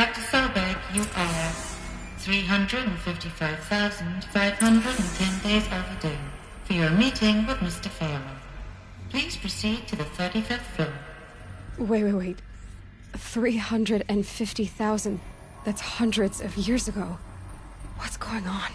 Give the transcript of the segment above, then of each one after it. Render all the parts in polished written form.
Dr. Solberg, you are 355,510 days overdue for your meeting with Mr. Farrell. Please proceed to the 35th floor. Wait. 350,000. That's hundreds of years ago. What's going on?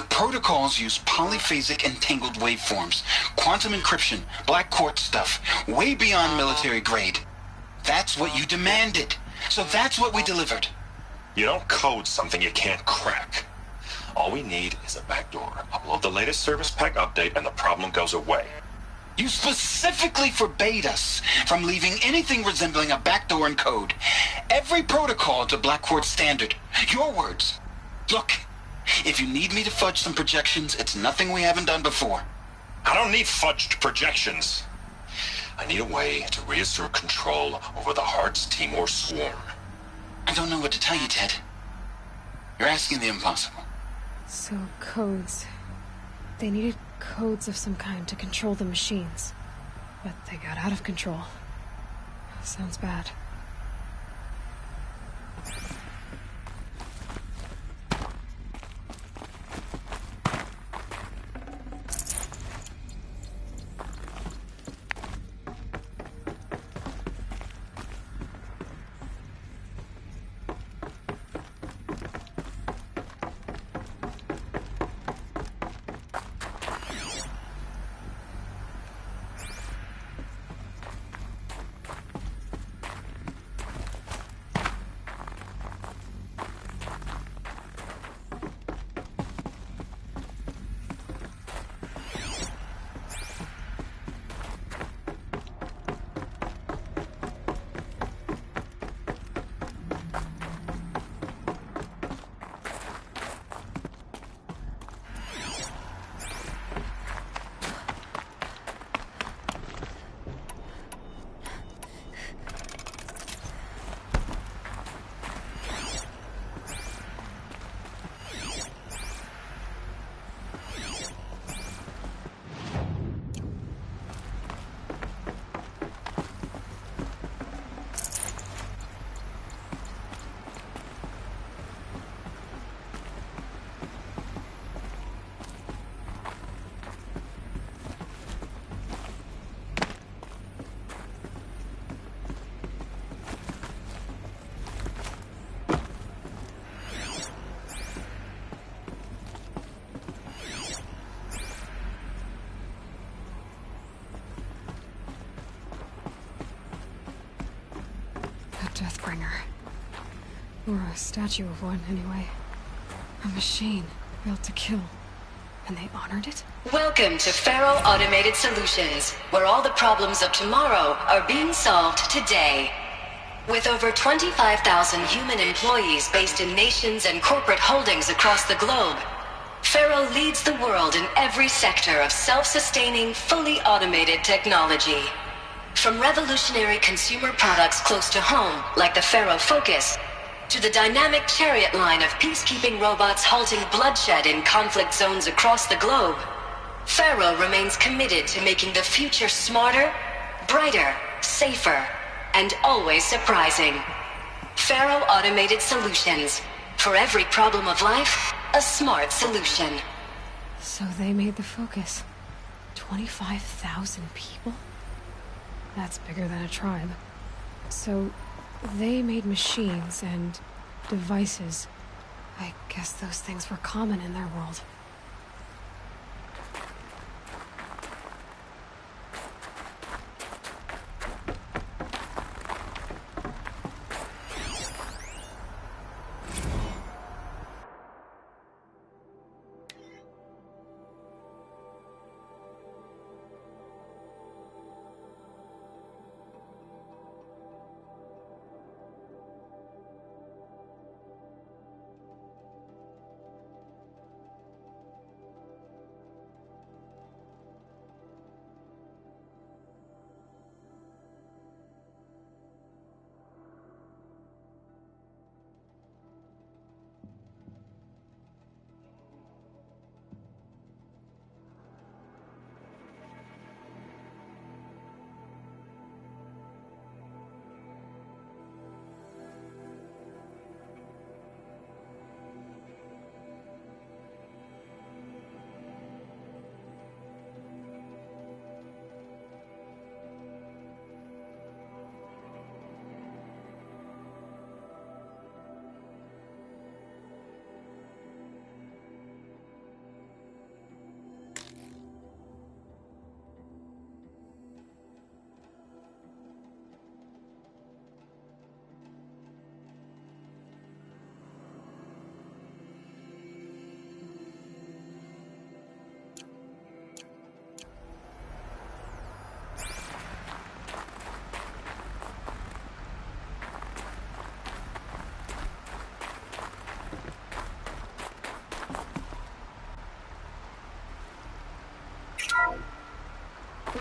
Protocols use polyphasic entangled waveforms, quantum encryption, black quartz stuff, way beyond military grade. That's what you demanded, so that's what we delivered. You don't code something you can't crack. All we need is a backdoor. Upload the latest service pack update and the problem goes away. You specifically forbade us from leaving anything resembling a backdoor in code. Every protocol to Black Quartz standard. Your words. Look. If you need me to fudge some projections, it's nothing we haven't done before. I don't need fudged projections. I need a way to reassert control over the Hearts Timor swarm. I don't know what to tell you, Ted. You're asking the impossible. So, codes. They needed codes of some kind to control the machines. But they got out of control. Sounds bad. Deathbringer. Or a statue of one, anyway. A machine built to kill. And they honored it? Welcome to Faro Automated Solutions, where all the problems of tomorrow are being solved today. With over 25,000 human employees based in nations and corporate holdings across the globe, Faro leads the world in every sector of self-sustaining, fully automated technology. From revolutionary consumer products close to home, like the Faro Focus, to the dynamic Chariot line of peacekeeping robots halting bloodshed in conflict zones across the globe, Faro remains committed to making the future smarter, brighter, safer, and always surprising. Faro Automated Solutions. For every problem of life, a smart solution. So they made the Focus. 25,000 people? That's bigger than a tribe. So, they made machines and devices. I guess those things were common in their world.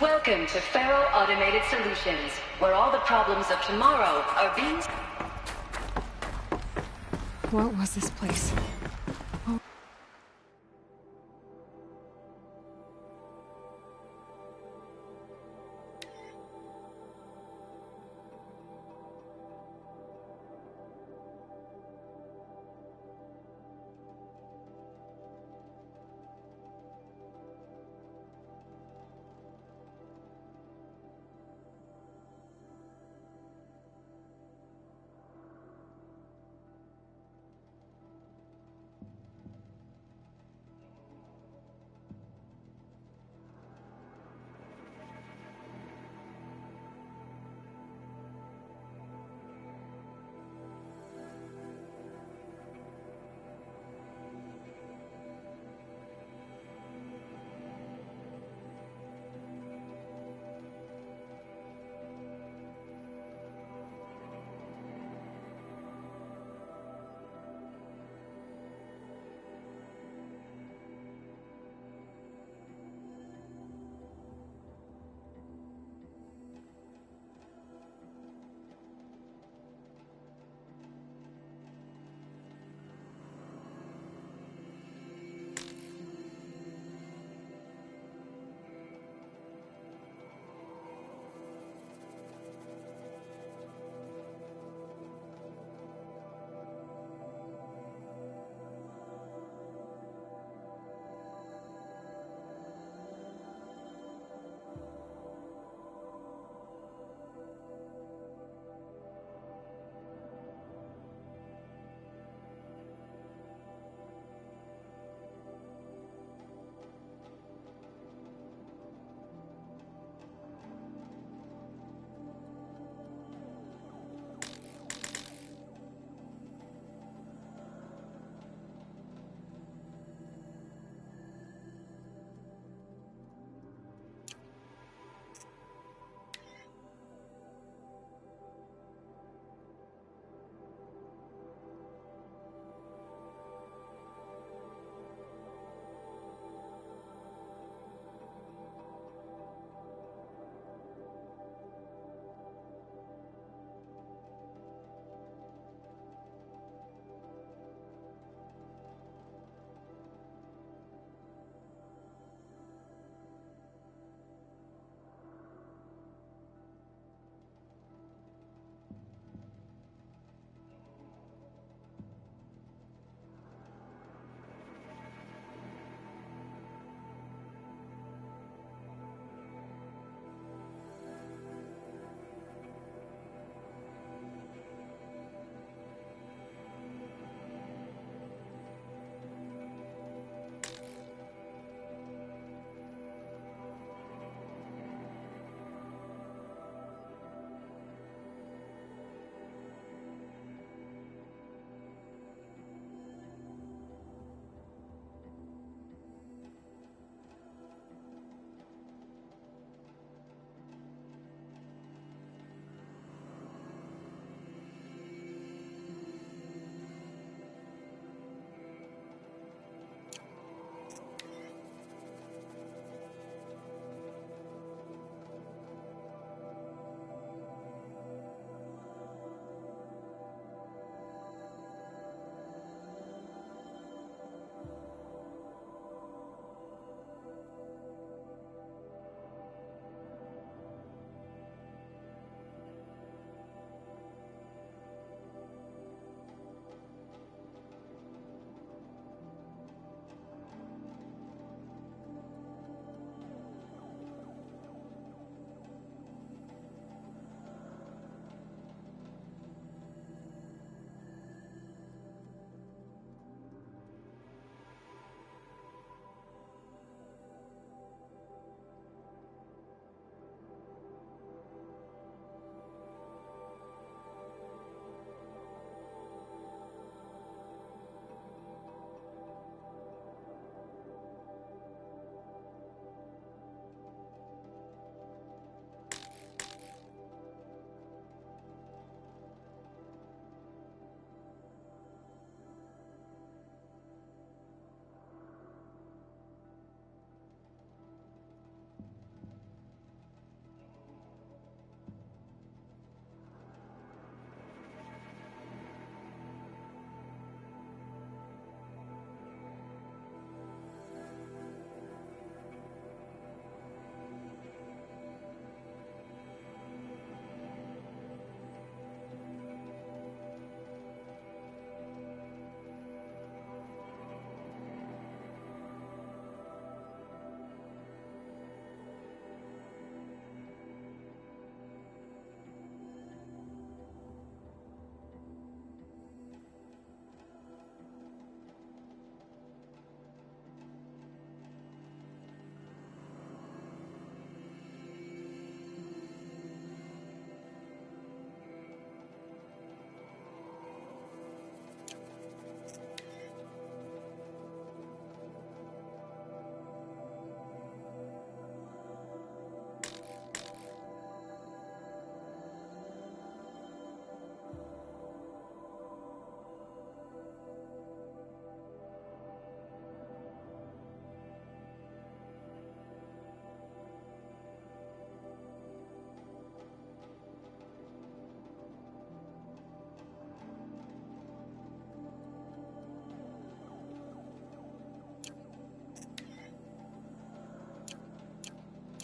Welcome to Faro Automated Solutions, where all the problems of tomorrow are being... What was this place?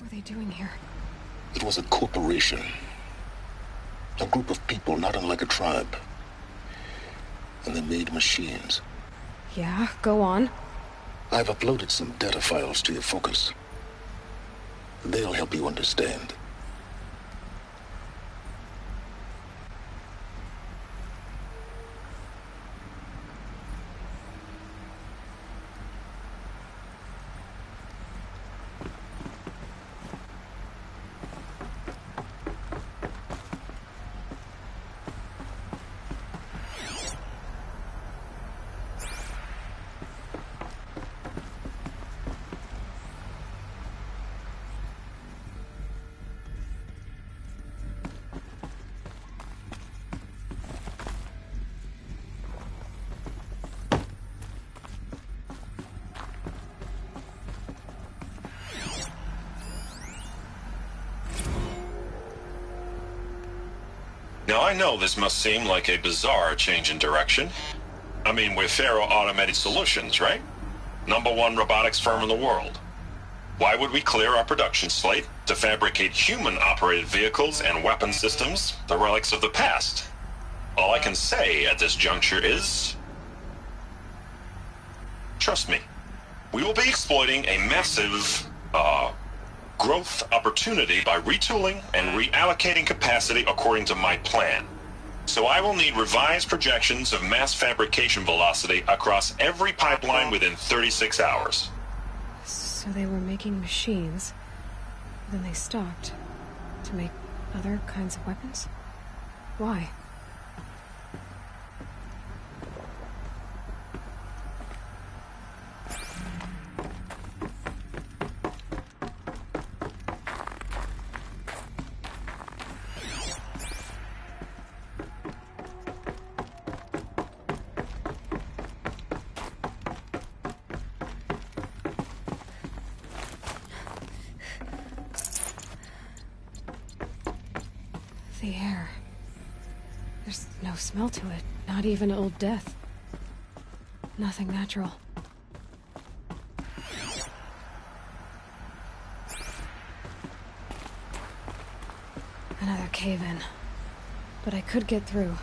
were they doing here? It was a corporation. A group of people not unlike a tribe. And they made machines. Yeah, go on. I've uploaded some data files to your Focus. They'll help you understand. Now, I know this must seem like a bizarre change in direction. I mean, we're Faro Automated Solutions, right? #1 robotics firm in the world. Why would we clear our production slate to fabricate human-operated vehicles and weapon systems, the relics of the past? All I can say at this juncture is... trust me, we will be exploiting a massive, growth opportunity by retooling and reallocating capacity according to my plan. So I will need revised projections of mass fabrication velocity across every pipeline within 36 hours. So they were making machines, then they stopped to make other kinds of weapons? Why? The air. There's no smell to it. Not even Old Death. Nothing natural. Another cave-in. But I could get through.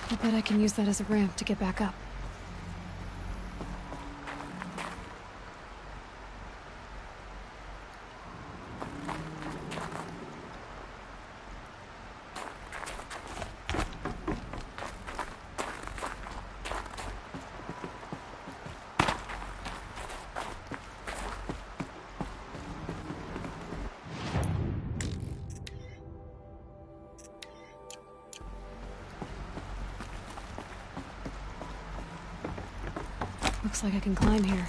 I bet I can use that as a ramp to get back up. Looks like I can climb here.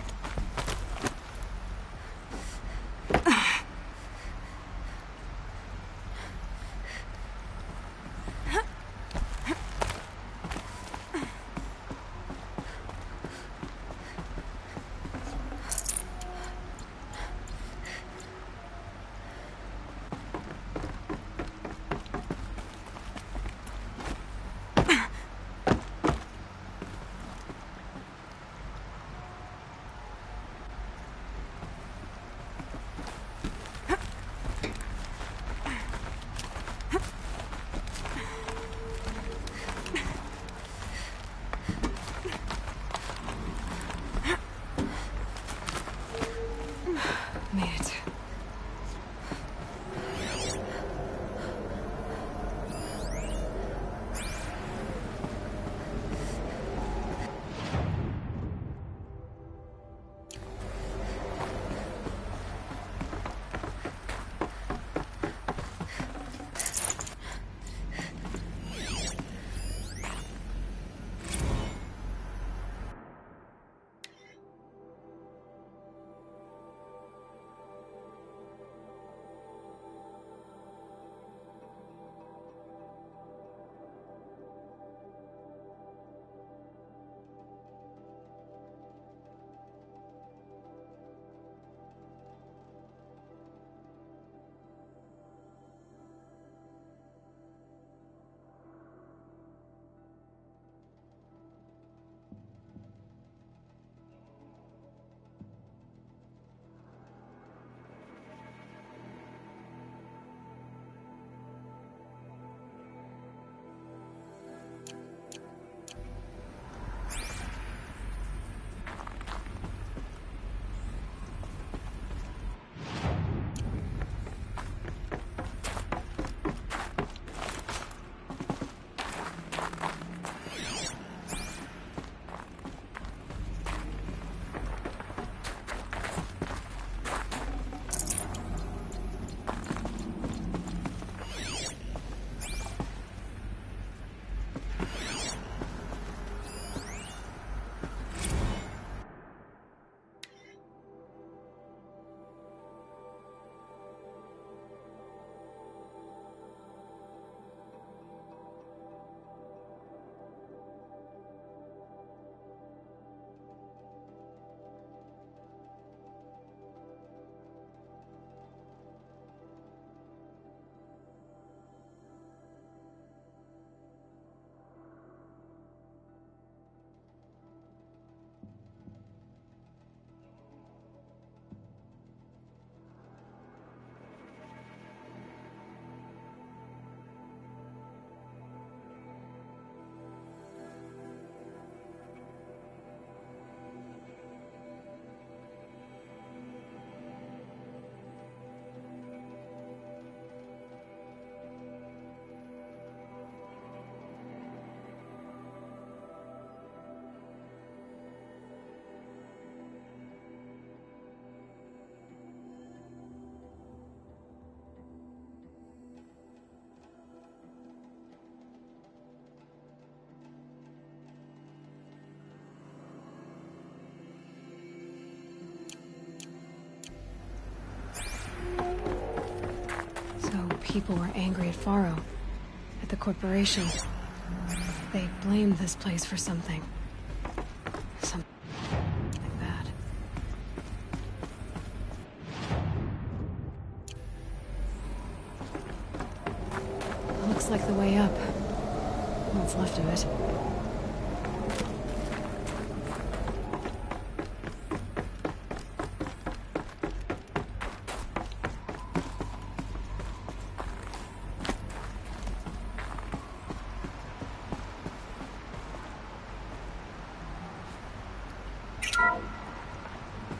people were angry at Faro, at the corporation. They blamed this place for something. Something bad. Looks like the way up. What's left of it.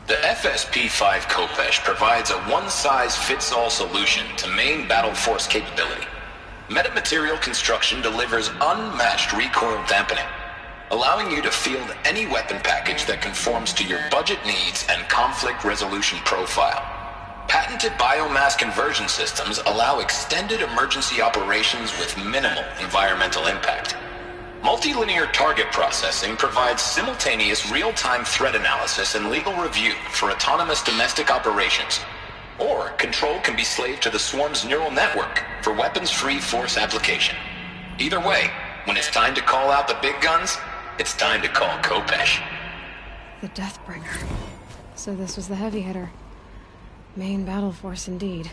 The FSP-5 Khopesh provides a one-size-fits-all solution to main battle force capability. Metamaterial construction delivers unmatched recoil dampening, allowing you to field any weapon package that conforms to your budget needs and conflict resolution profile. Patented biomass conversion systems allow extended emergency operations with minimal environmental impact. Multilinear target processing provides simultaneous real-time threat analysis and legal review for autonomous domestic operations. Or control can be slaved to the swarm's neural network for weapons-free force application. Either way, when it's time to call out the big guns, it's time to call Khopesh. The Deathbringer. So this was the heavy hitter. Main battle force indeed.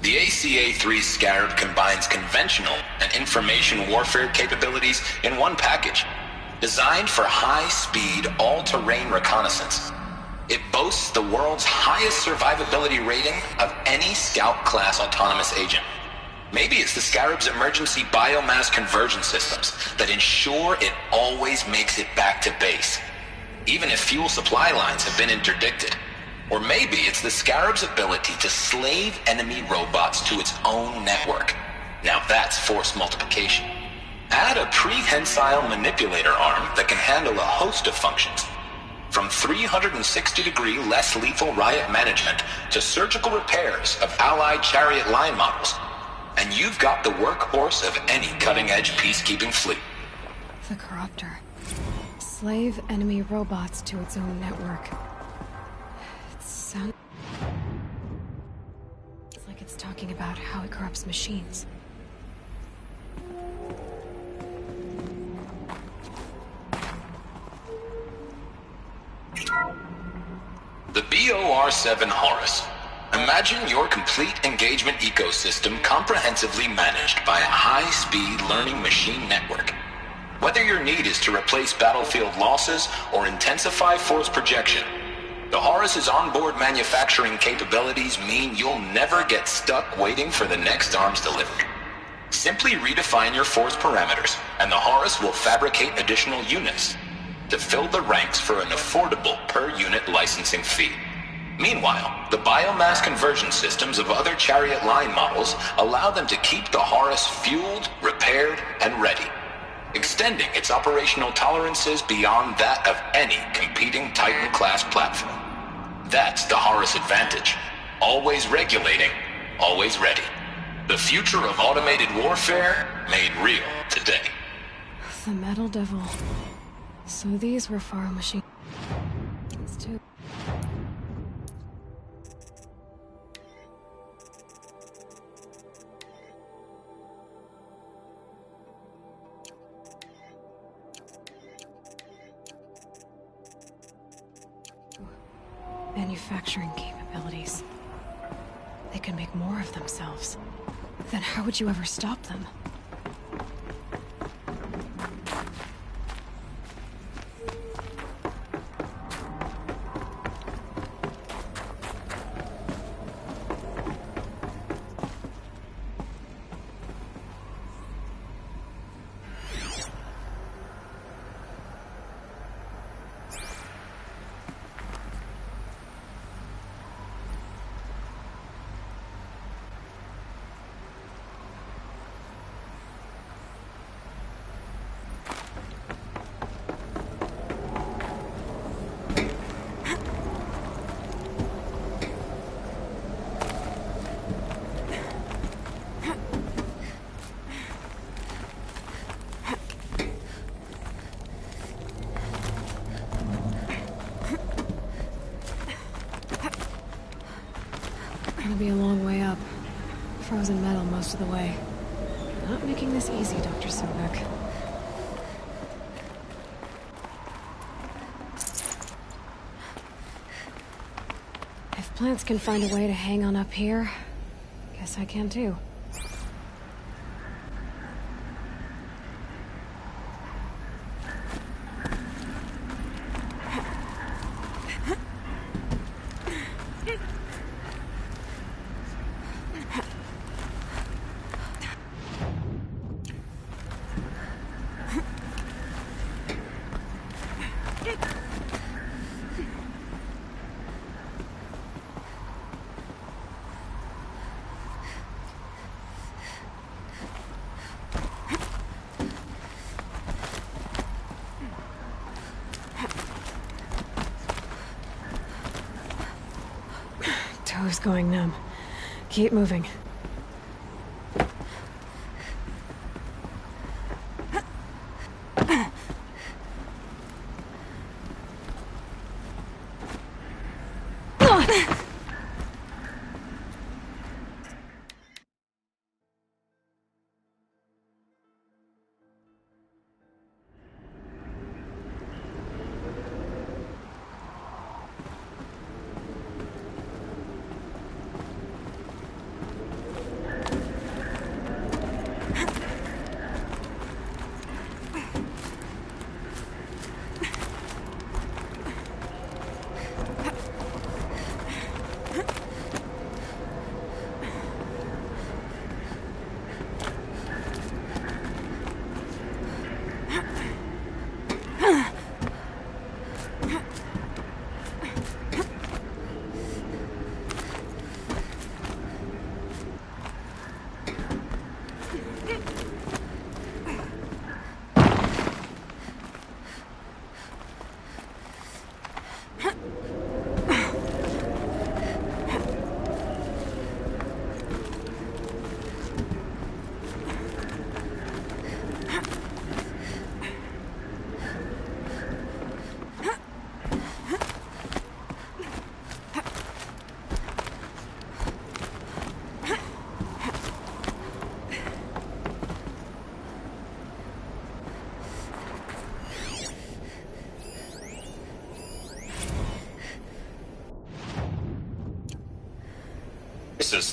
The ACA-3 Scarab combines conventional and information warfare capabilities in one package, designed for high-speed, all-terrain reconnaissance. It boasts the world's highest survivability rating of any Scout-class autonomous agent. Maybe it's the Scarab's emergency biomass conversion systems that ensure it always makes it back to base, even if fuel supply lines have been interdicted. Or maybe it's the Scarab's ability to slave enemy robots to its own network. Now that's force multiplication. Add a prehensile manipulator arm that can handle a host of functions, from 360-degree less lethal riot management to surgical repairs of Allied chariot line models, and you've got the workhorse of any cutting-edge peacekeeping fleet. The Corruptor. Slave enemy robots to its own network. It's like it's talking about how it corrupts machines. The BOR-7 Horus. Imagine your complete engagement ecosystem comprehensively managed by a high-speed learning machine network. Whether your need is to replace battlefield losses or intensify force projection, the Horus's onboard manufacturing capabilities mean you'll never get stuck waiting for the next arms delivery. Simply redefine your force parameters, and the Horus will fabricate additional units to fill the ranks for an affordable per-unit licensing fee. Meanwhile, the biomass conversion systems of other chariot line models allow them to keep the Horus fueled, repaired, and ready, extending its operational tolerances beyond that of any competing Titan-class platform. That's the Horus advantage. Always regulating, always ready. The future of automated warfare made real today. The Metal Devil. So these were Faro machines too. Manufacturing capabilities. They can make more of themselves. Then how would you ever stop them? frozen metal most of the way. Not making this easy, Dr. Sobek. If plants can find a way to hang on up here, guess I can too. Toe's going numb. Keep moving.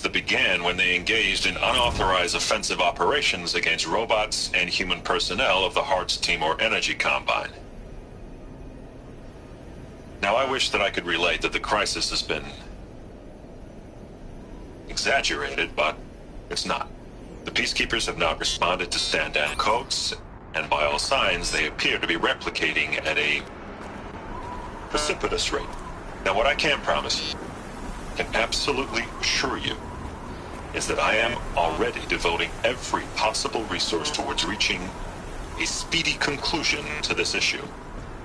That began when they engaged in unauthorized offensive operations against robots and human personnel of the Hearts Timor Energy Combine. Now, I wish that I could relate that the crisis has been exaggerated, but it's not. The Peacekeepers have not responded to stand-down codes, and by all signs, they appear to be replicating at a precipitous rate. Now, what I can promise you, can absolutely assure you, is that I am already devoting every possible resource towards reaching a speedy conclusion to this issue.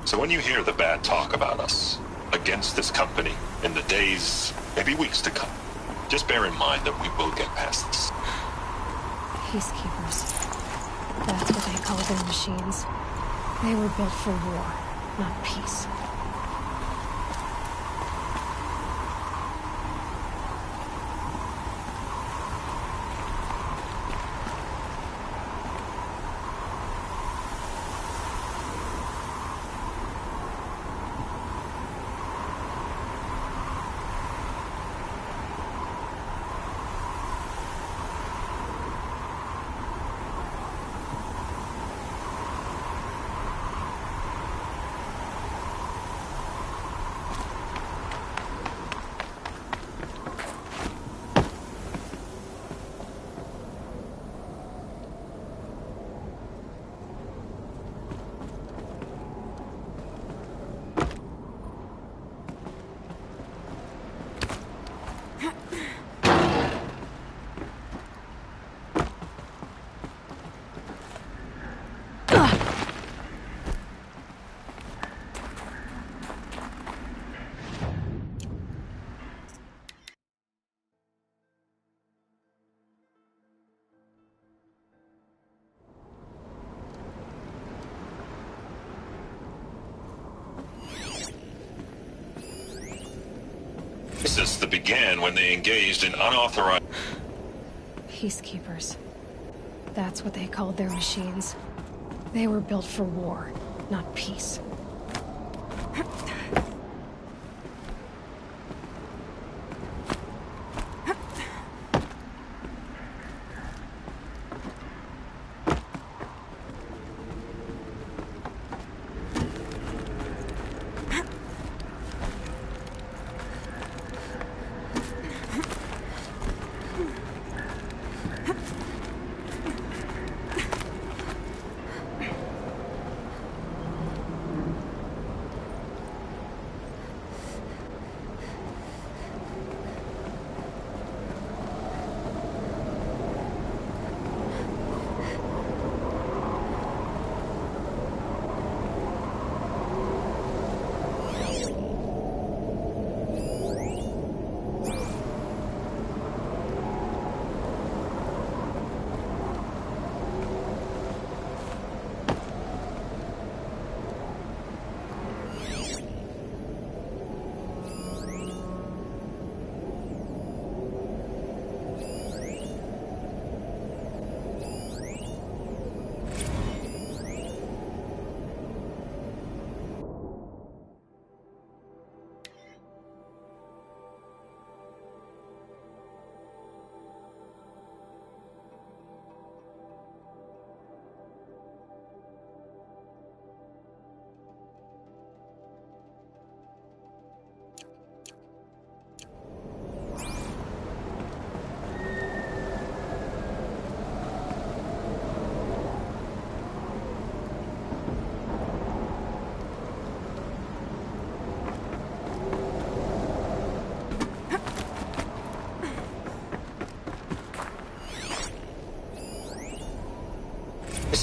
So when you hear the bad talk about us against this company in the days, maybe weeks to come, just bear in mind that we will get past this. Peacekeepers. That's what they call their machines. They were built for war, not peace. That began when they engaged in unauthorized... peacekeepers. That's what they called their machines. They were built for war, not peace.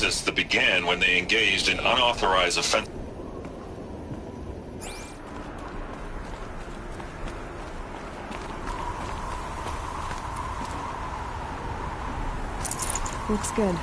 Crisis that began when they engaged in unauthorized offense. Looks good.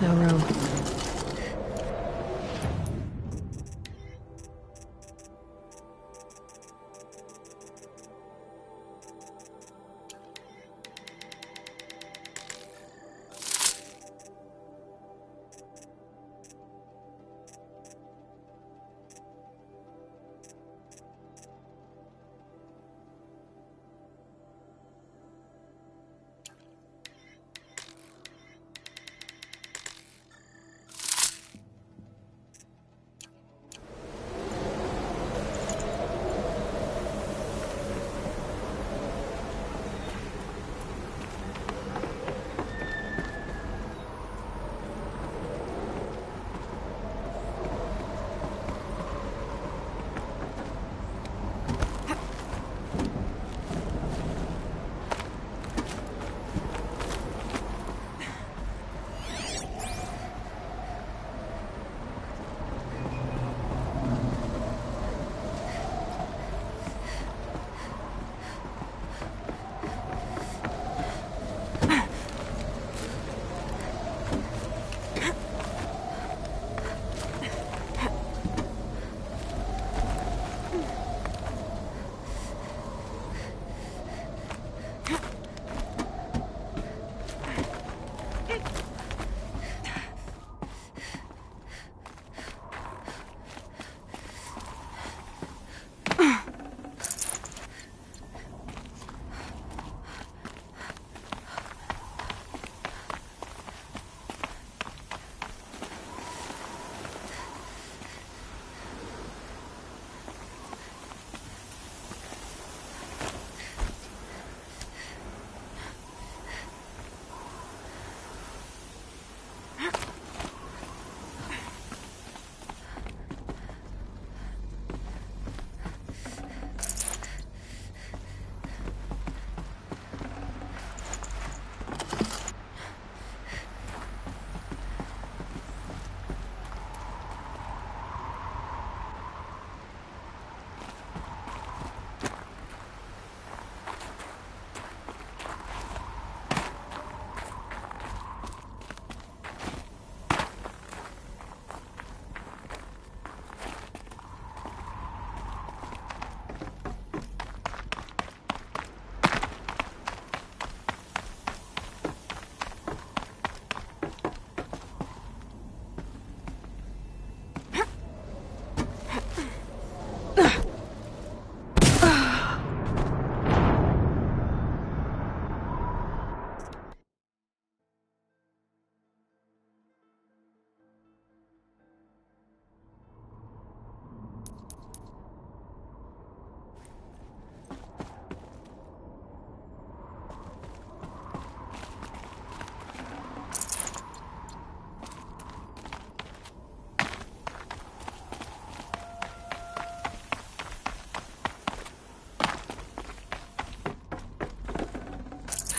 No room.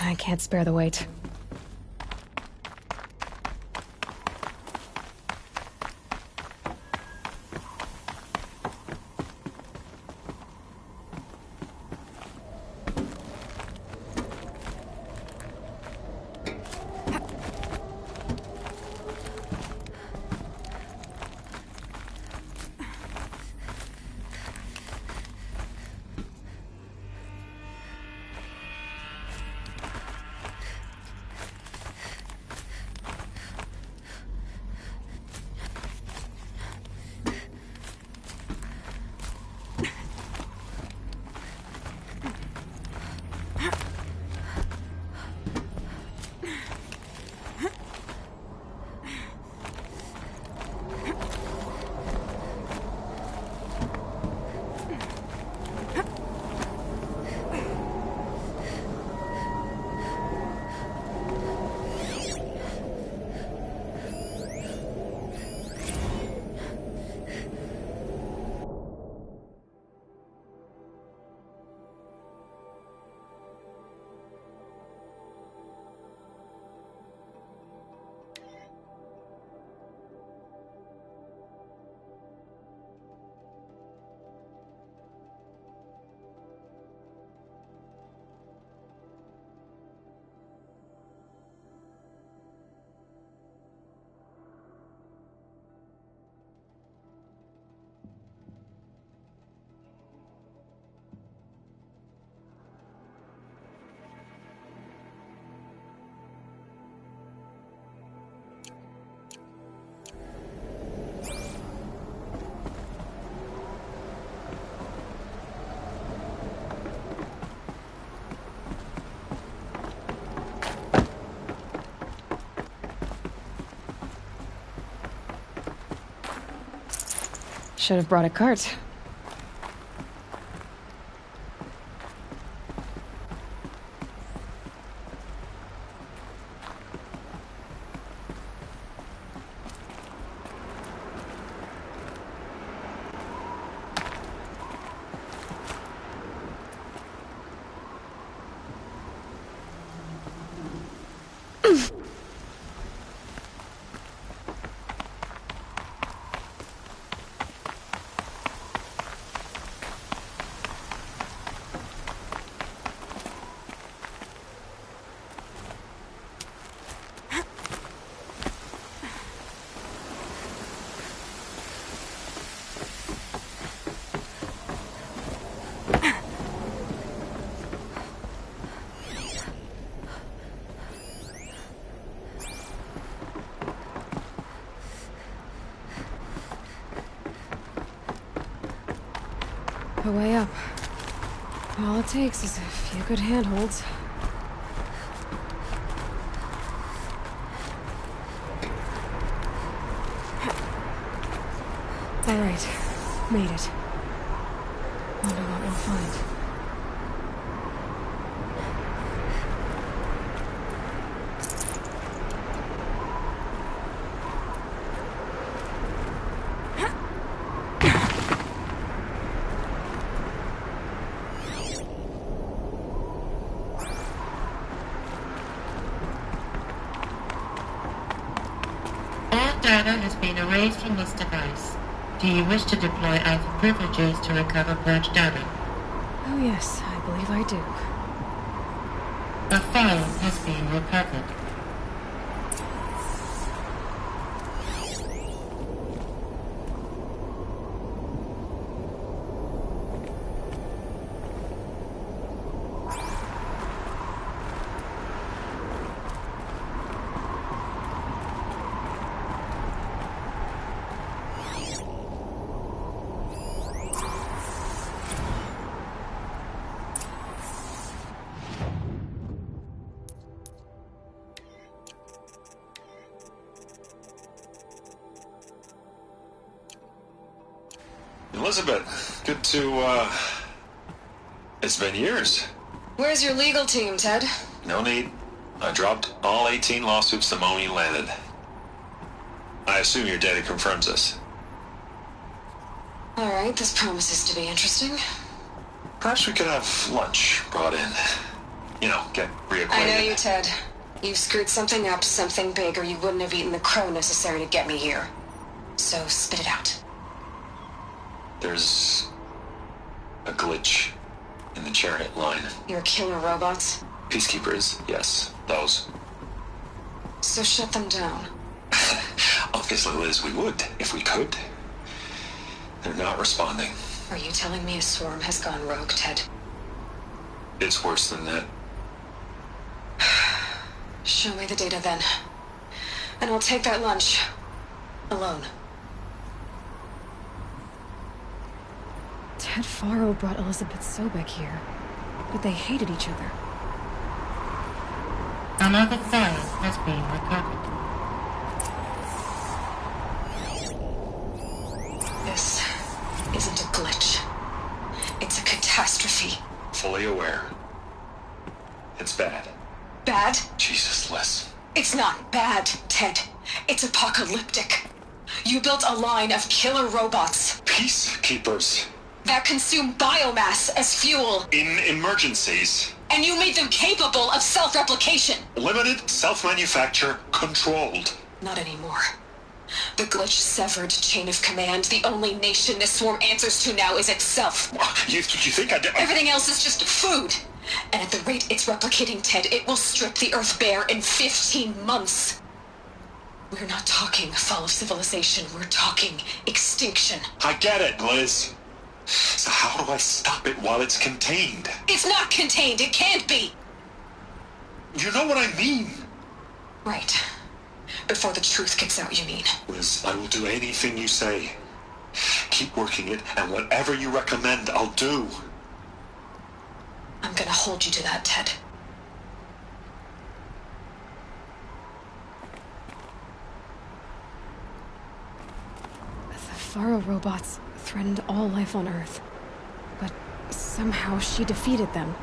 I can't spare the weight. Should have brought a cart. A way up. All it takes is a few good handholds. All right, made it. Wonder what we'll find. Data has been erased from this device. Do you wish to deploy Alpha privileges to recover purged data? Oh yes, I believe I do. A file has been recovered. Elizabeth, good to, it's been years. Where's your legal team, Ted? No need. I dropped all 18 lawsuits the moment you landed. I assume your data confirms this. Alright, this promises to be interesting. Perhaps we could have lunch brought in. get reacquainted. I know you, Ted. You've screwed something up, something big, or you wouldn't have eaten the crow necessary to get me here. So spit it out. There's a glitch in the chariot line. Your killer robots? Peacekeepers, yes, those. So shut them down. Obviously, Liz, we would, if we could. They're not responding. Are you telling me a swarm has gone rogue, Ted? It's worse than that. Show me the data then. And I'll take that lunch. Alone. Ted Faro brought Elizabeth Sobek here, but they hated each other. Another file has been recovered. This isn't a glitch. It's a catastrophe. Fully aware. It's bad. Bad? Jesus, Liz. It's not bad, Ted. It's apocalyptic. You built a line of killer robots Peacekeepers. that consume biomass as fuel, In emergencies. and you made them capable of self-replication. Limited, self-manufacture, controlled. Not anymore. The glitch severed chain of command. The only nation this swarm answers to now is itself. You think I did... Everything else is just food. And at the rate it's replicating, Ted, it will strip the Earth bare in 15 months. We're not talking fall of civilization. We're talking extinction. I get it, Liz. So how do I stop it while it's contained? It's not contained. It can't be. You know what I mean? Right. Before the truth gets out, you mean? Liz, I will do anything you say. Keep working it, and whatever you recommend, I'll do. I'm gonna hold you to that, Ted. The Faro robots threatened all life on Earth, but somehow she defeated them.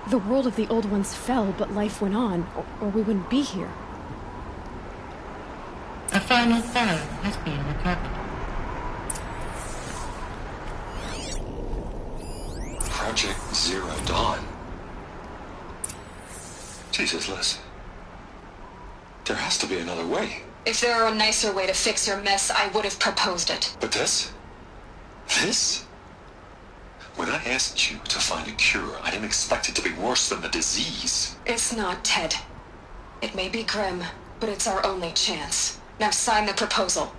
The world of the old ones fell, but life went on, or we wouldn't be here. A final file has been recovered. Project Zero Dawn. Jesus, Liz. There has to be another way. If there were a nicer way to fix your mess, I would have proposed it. But this? This? When I asked you to find a cure, I didn't expect it to be worse than the disease. It's not, Ted. It may be grim, but it's our only chance. Now sign the proposal.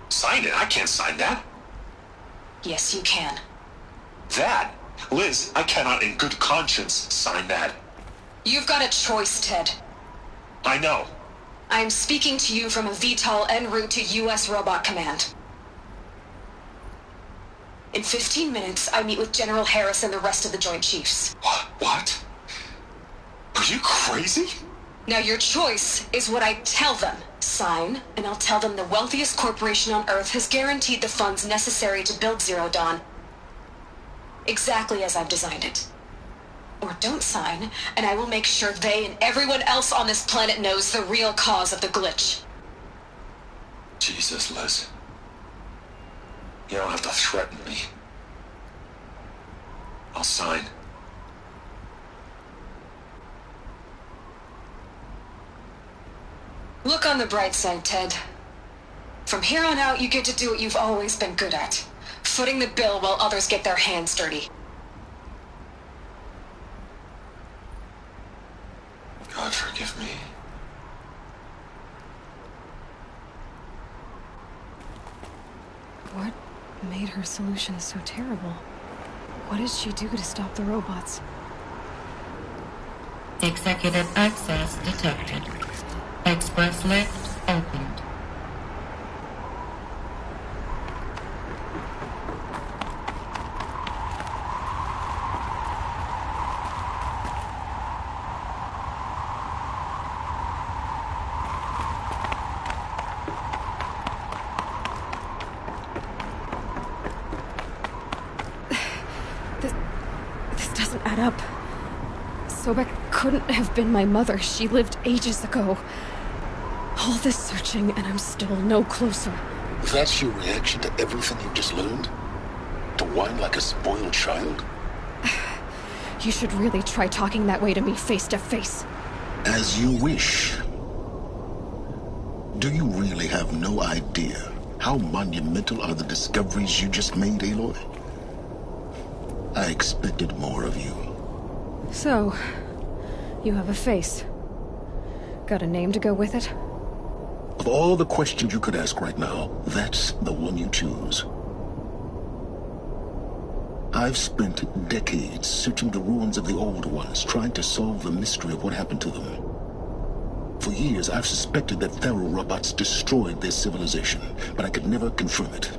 Sign it? I can't sign that. Yes, you can. That? Liz, I cannot in good conscience sign that. You've got a choice, Ted. I know. I'm speaking to you from a VTOL en route to U.S. Robot Command. In 15 minutes, I meet with General Harris and the rest of the Joint Chiefs. What? Are you crazy? Now your choice is what I tell them. Sign, and I'll tell them the wealthiest corporation on Earth has guaranteed the funds necessary to build Zero Dawn. Exactly as I've designed it. Or don't sign, and I will make sure they and everyone else on this planet knows the real cause of the glitch. Jesus, Liz. You don't have to threaten me. I'll sign. Look on the bright side, Ted. From here on out, you get to do what you've always been good at. Footing the bill while others get their hands dirty. God forgive me. What made her solution so terrible? What did she do to stop the robots? Executive access detected. Express lift opened. This doesn't add up. Sobek couldn't have been my mother. She lived ages ago. All this searching, and I'm still no closer. That's your reaction to everything you've just learned? To whine like a spoiled child? You should really try talking that way to me face to face. As you wish. Do you really have no idea how monumental are the discoveries you just made, Aloy? I expected more of you. So, you have a face. Got a name to go with it? Of all the questions you could ask right now, that's the one you choose. I've spent decades searching the ruins of the Old Ones, trying to solve the mystery of what happened to them. For years, I've suspected that Faro robots destroyed their civilization, but I could never confirm it.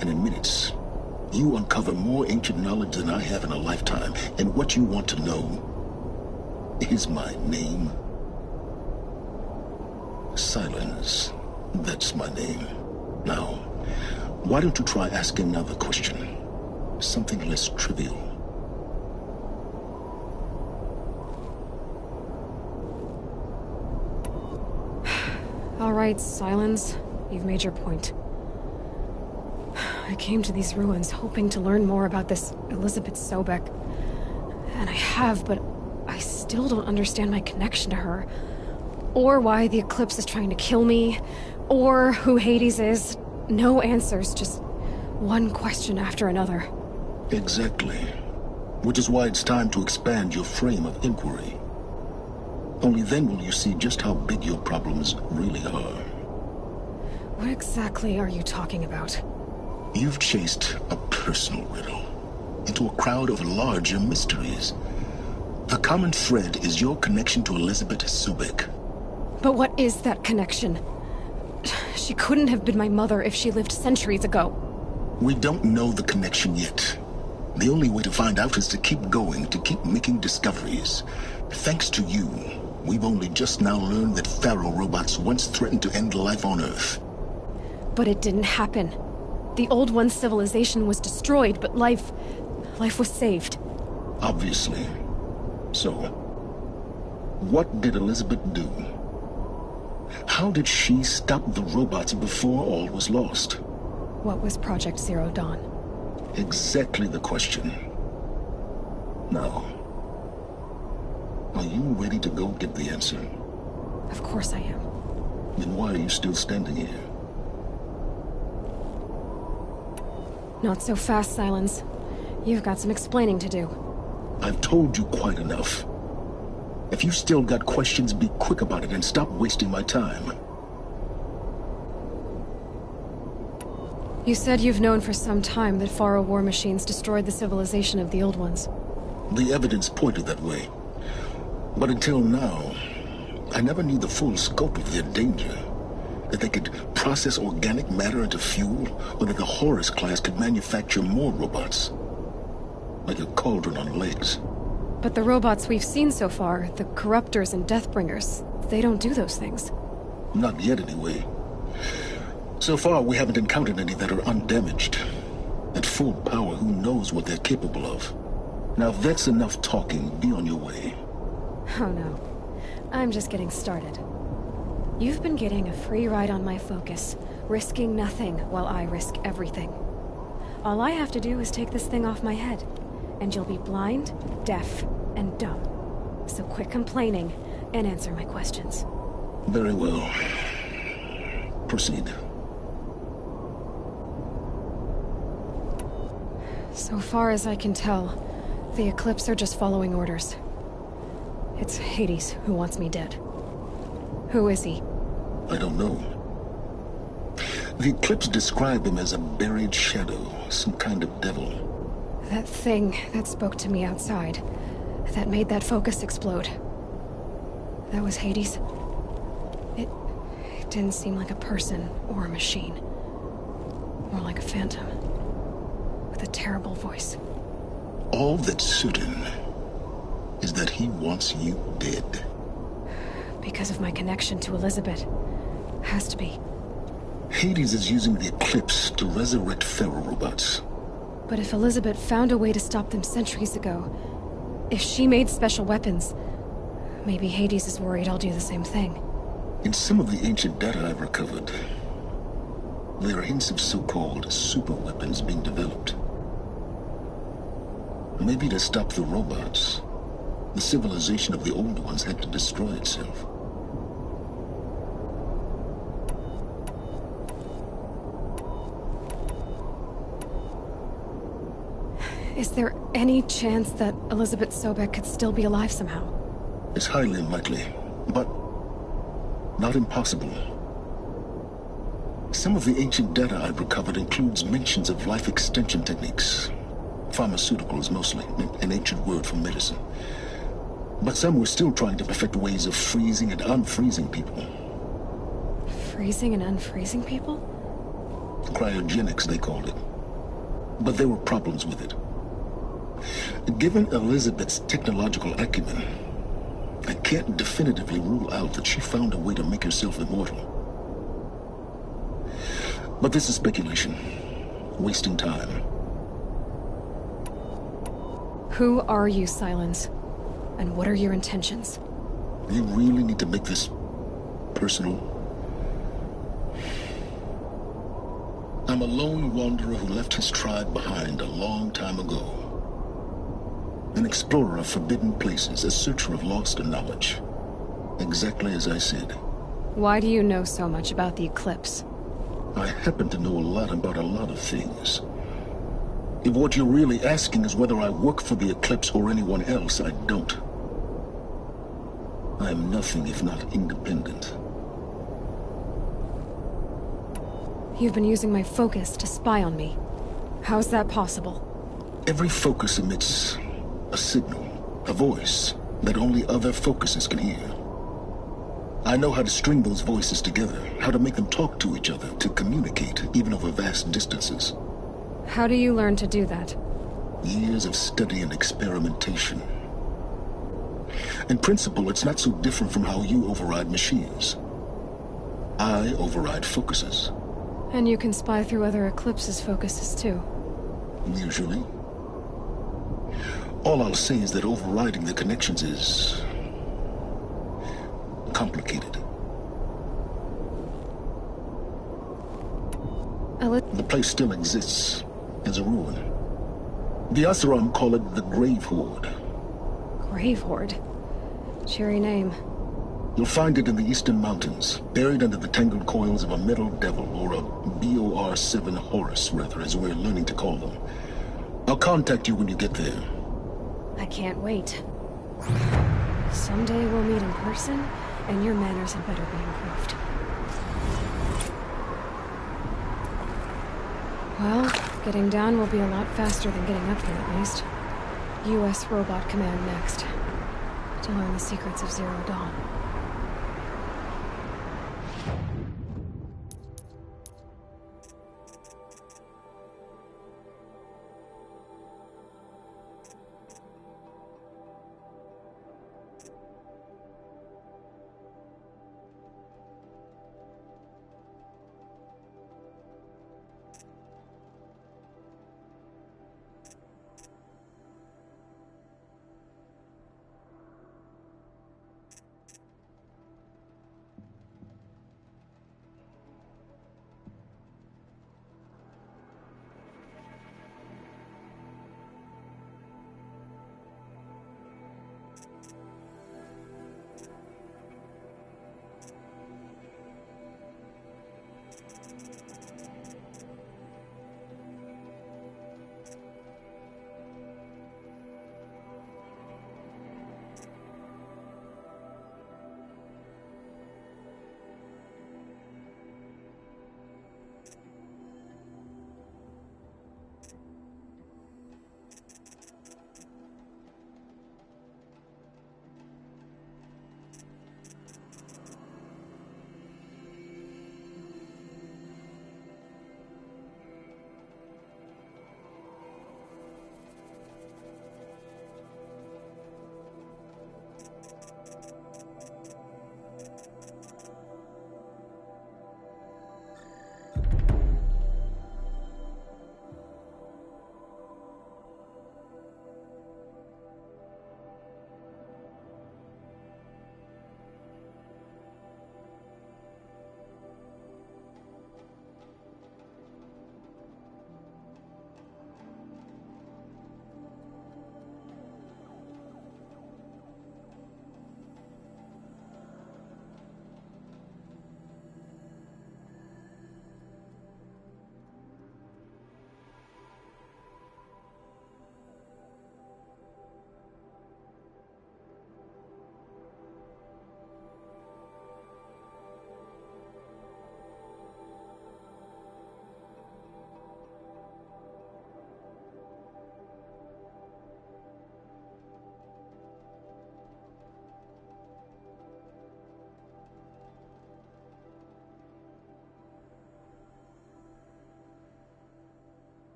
And in minutes, you uncover more ancient knowledge than I have in a lifetime, and what you want to know is my name. Silence. That's my name. Now, why don't you try asking another question? Something less trivial. All right, Silence. You've made your point. I came to these ruins hoping to learn more about this Elizabeth Sobek. And I have, but I still don't understand my connection to her. Or why the Eclipse is trying to kill me. Or who Hades is. No answers, just one question after another. Exactly. Which is why it's time to expand your frame of inquiry. Only then will you see just how big your problems really are. What exactly are you talking about? You've chased a personal riddle into a crowd of larger mysteries. The common thread is your connection to Elizabeth Sobek. But what is that connection? She couldn't have been my mother if she lived centuries ago. We don't know the connection yet. The only way to find out is to keep going, to keep making discoveries. Thanks to you, we've only just now learned that Faro robots once threatened to end life on Earth. But it didn't happen. The Old One's civilization was destroyed, but life was saved. Obviously. So, what did Elizabeth do? How did she stop the robots before all was lost? What was Project Zero Dawn? Exactly the question. Now, are you ready to go get the answer? Of course I am. Then why are you still standing here? Not so fast, Silence. You've got some explaining to do. I've told you quite enough. If you still got questions, be quick about it and stop wasting my time. You said you've known for some time that Faro war machines destroyed the civilization of the Old Ones. The evidence pointed that way. But until now, I never knew the full scope of their danger. That they could process organic matter into fuel, or that the Horus class could manufacture more robots. Like a cauldron on legs. But the robots we've seen so far, the Corruptors and Deathbringers, they don't do those things. Not yet, anyway. So far, we haven't encountered any that are undamaged. At full power, who knows what they're capable of? Now, if that's enough talking, be on your way. Oh no. I'm just getting started. You've been getting a free ride on my focus, risking nothing while I risk everything. All I have to do is take this thing off my head, and you'll be blind, deaf, and dumb. So quit complaining and answer my questions. Very well. Proceed. So far as I can tell, the Eclipse are just following orders. It's Hades who wants me dead. Who is he? I don't know. The Eclipse described him as a buried shadow, some kind of devil. That thing that spoke to me outside, that made that focus explode. That was Hades. It didn't seem like a person or a machine. More like a phantom. With a terrible voice. All that's certain is that he wants you dead. Because of my connection to Elizabeth. Has to be. Hades is using the Eclipse to resurrect Faro robots. But if Elizabeth found a way to stop them centuries ago, if she made special weapons, maybe Hades is worried I'll do the same thing. In some of the ancient data I've recovered, there are hints of so-called super weapons being developed. Maybe to stop the robots, The civilization of the Old Ones had to destroy itself. Is there any chance that Elizabeth Sobek could still be alive somehow? It's highly unlikely, but not impossible. Some of the ancient data I've recovered includes mentions of life extension techniques. Pharmaceuticals, mostly, an ancient word for medicine. But some were still trying to perfect ways of freezing and unfreezing people. Freezing and unfreezing people? Cryogenics, they called it. But there were problems with it. Given Elizabeth's technological acumen, I can't definitively rule out that she found a way to make herself immortal. But this is speculation. Wasting time. Who are you, Sylens? And what are your intentions? You really need to make this personal? I'm a lone wanderer who left his tribe behind a long time ago. An explorer of forbidden places, a searcher of lost knowledge. Exactly as I said. Why do you know so much about the Eclipse? I happen to know a lot about a lot of things. If what you're really asking is whether I work for the Eclipse or anyone else, I don't. I am nothing if not independent. You've been using my focus to spy on me. How's that possible? Every focus emits a signal, a voice, that only other focuses can hear. I know how to string those voices together, how to make them talk to each other, to communicate, even over vast distances. How do you learn to do that? Years of study and experimentation. In principle, it's not so different from how you override machines. I override focuses. And you can spy through other Eclipse's focuses too. Usually. All I'll say is that overriding the connections is complicated. The place still exists as a ruin. The Oseram call it the Grave Hoard. Grave Hoard? Cheery name. You'll find it in the Eastern Mountains, buried under the tangled coils of a metal devil, or a BOR-7 Horus, rather, as we're learning to call them. I'll contact you when you get there. I can't wait. Someday we'll meet in person, and your manners had better be improved. Well, getting down will be a lot faster than getting up here, at least. U.S. Robot Command next. To learn the secrets of Zero Dawn.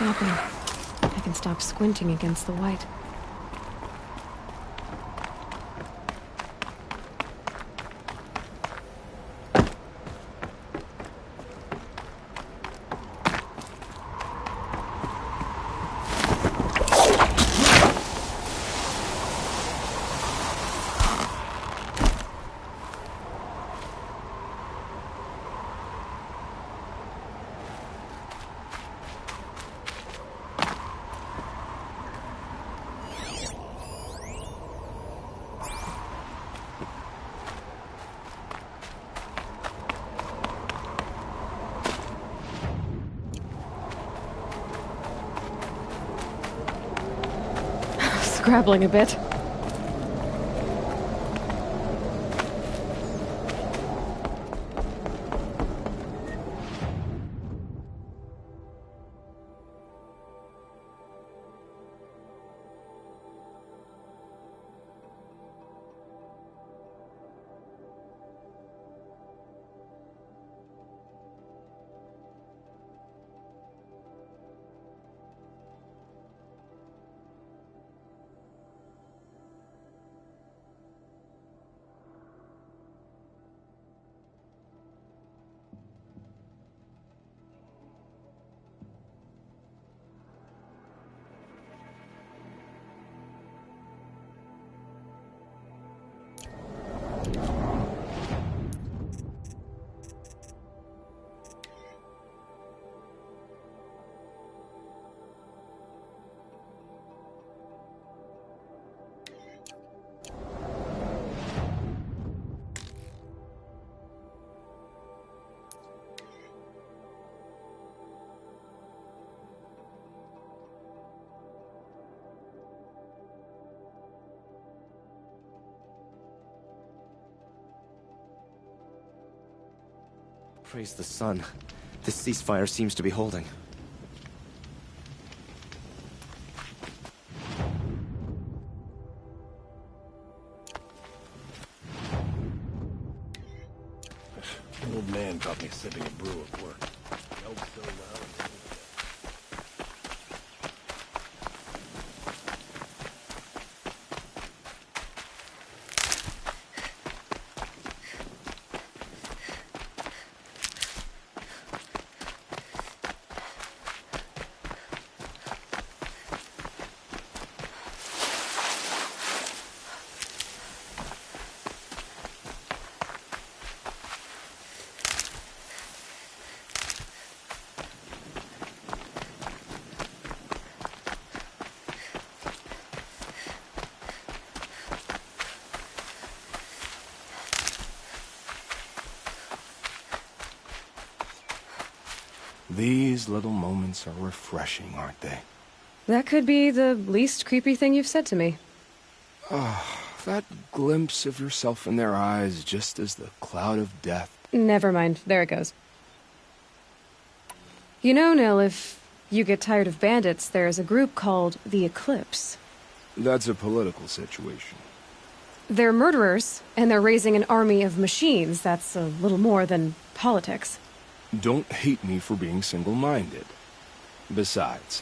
stopping. I can stop squinting against the white. Scrabbling a bit. Praise the sun. This ceasefire seems to be holding. An old man caught me sipping a brew at work. Yelled so loud. These little moments are refreshing, aren't they? That could be the least creepy thing you've said to me. That glimpse of yourself in their eyes just as the cloud of death. Never mind. There it goes. You know, Nil, if you get tired of bandits, there's a group called the Eclipse. That's a political situation. They're murderers, and they're raising an army of machines. That's a little more than politics. Don't hate me for being single-minded. Besides,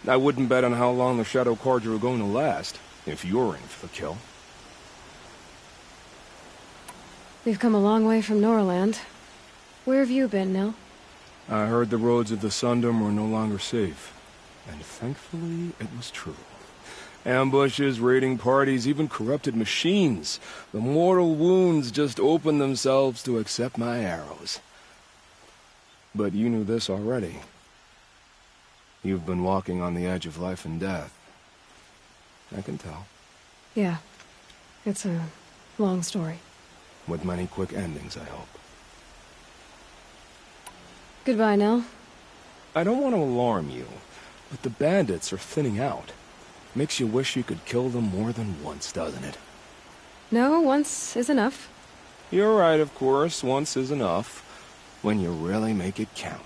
I wouldn't bet on how long the Shadow Carja are going to last, if you're in for the kill. We've come a long way from Norland. Where have you been, Nil? I heard the roads of the Sundom were no longer safe. And thankfully, it was true. Ambushes, raiding parties, even corrupted machines. The mortal wounds just opened themselves to accept my arrows. But you knew this already. You've been walking on the edge of life and death. I can tell. Yeah. It's a long story. With many quick endings, I hope. Goodbye, Nil. I don't want to alarm you, but the bandits are thinning out. Makes you wish you could kill them more than once, doesn't it? No, once is enough. You're right, of course. Once is enough. When you really make it count.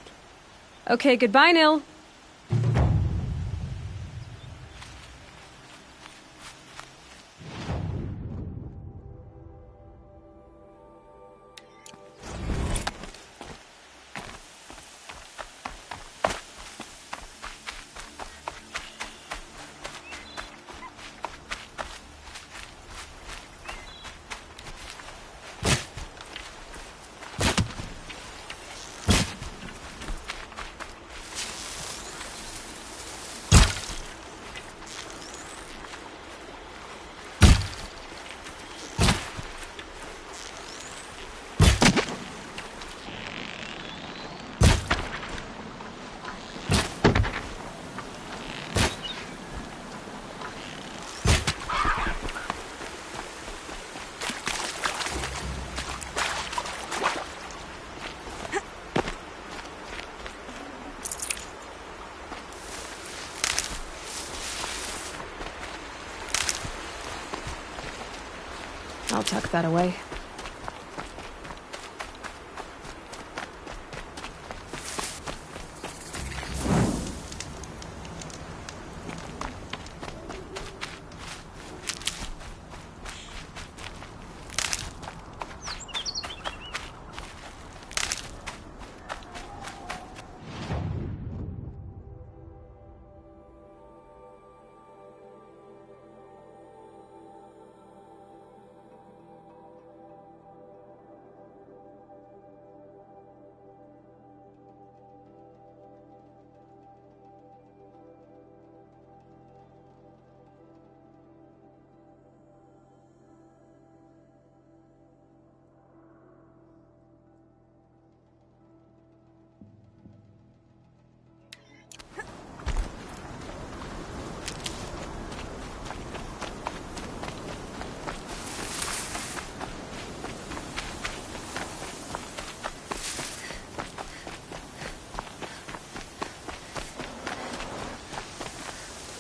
Okay, goodbye, Nil. I'll tuck that away.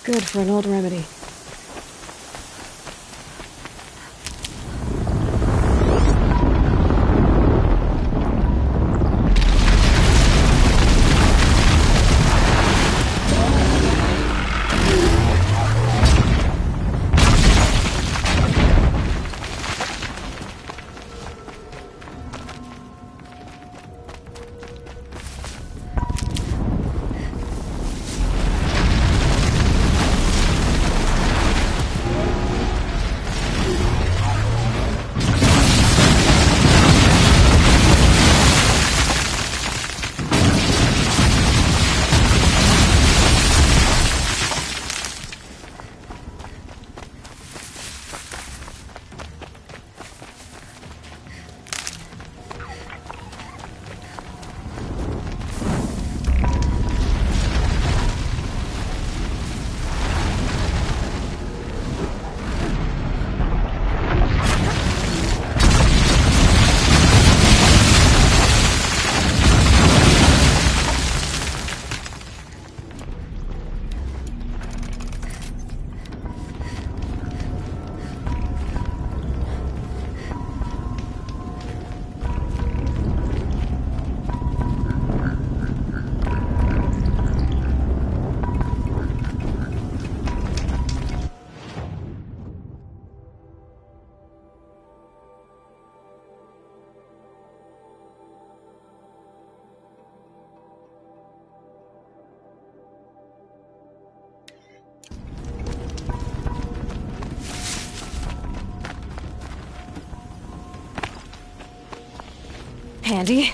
Good for an old remedy. Handy.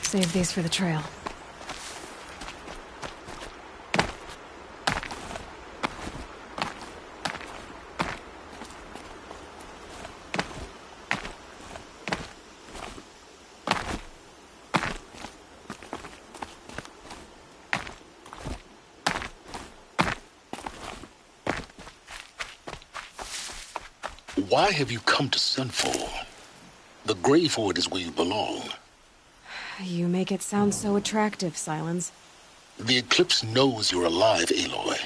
Save these for the trail. Why have you come to Sunfall? The Grave Hoard is where you belong. You make it sound so attractive, Sylens. The Eclipse knows you're alive, Aloy.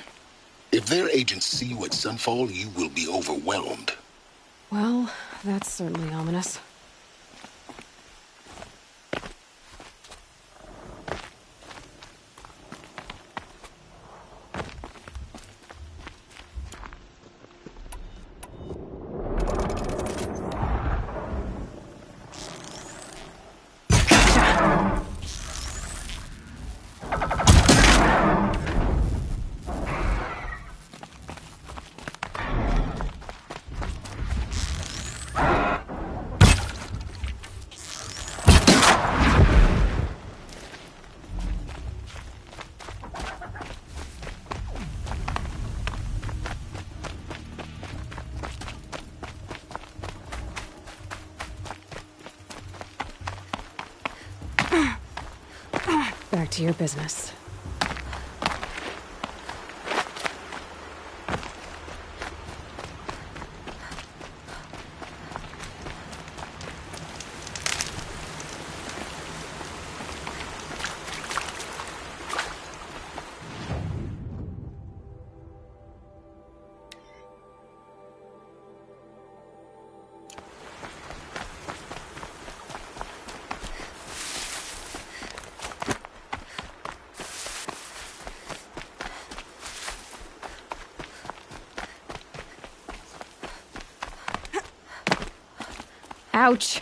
If their agents see you at Sunfall, you will be overwhelmed. Well, that's certainly ominous. Back to your business. Ouch.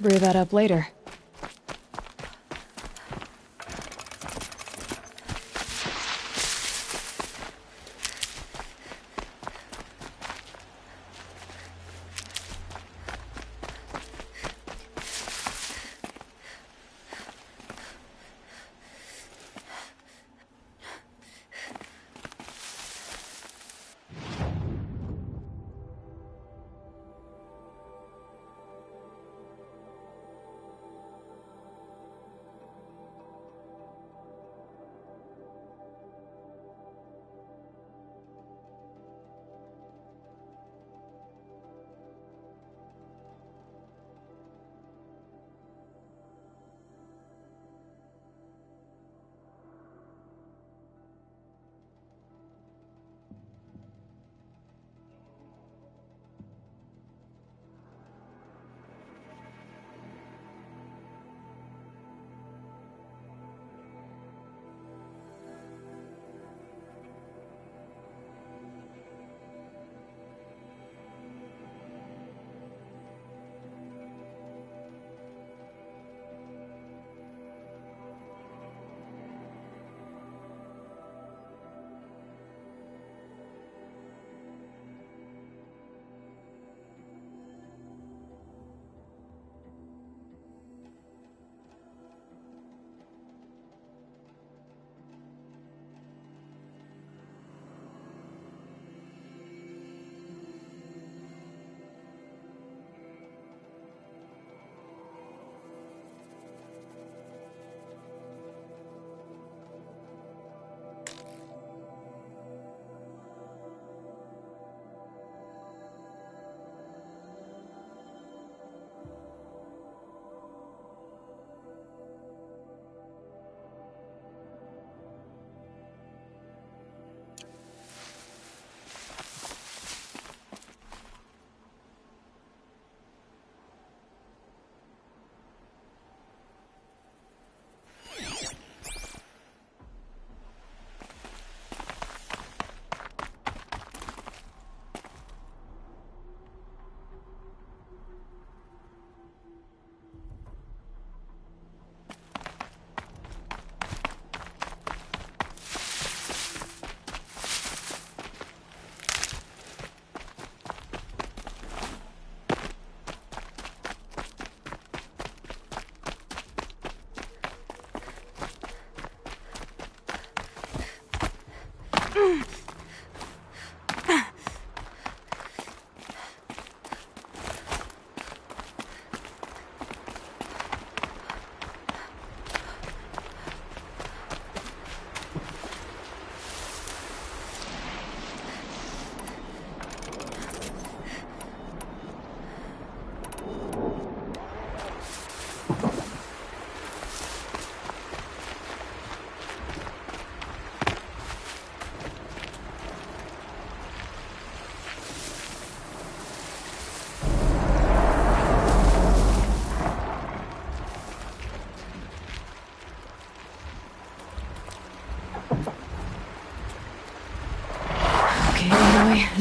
brew that up later.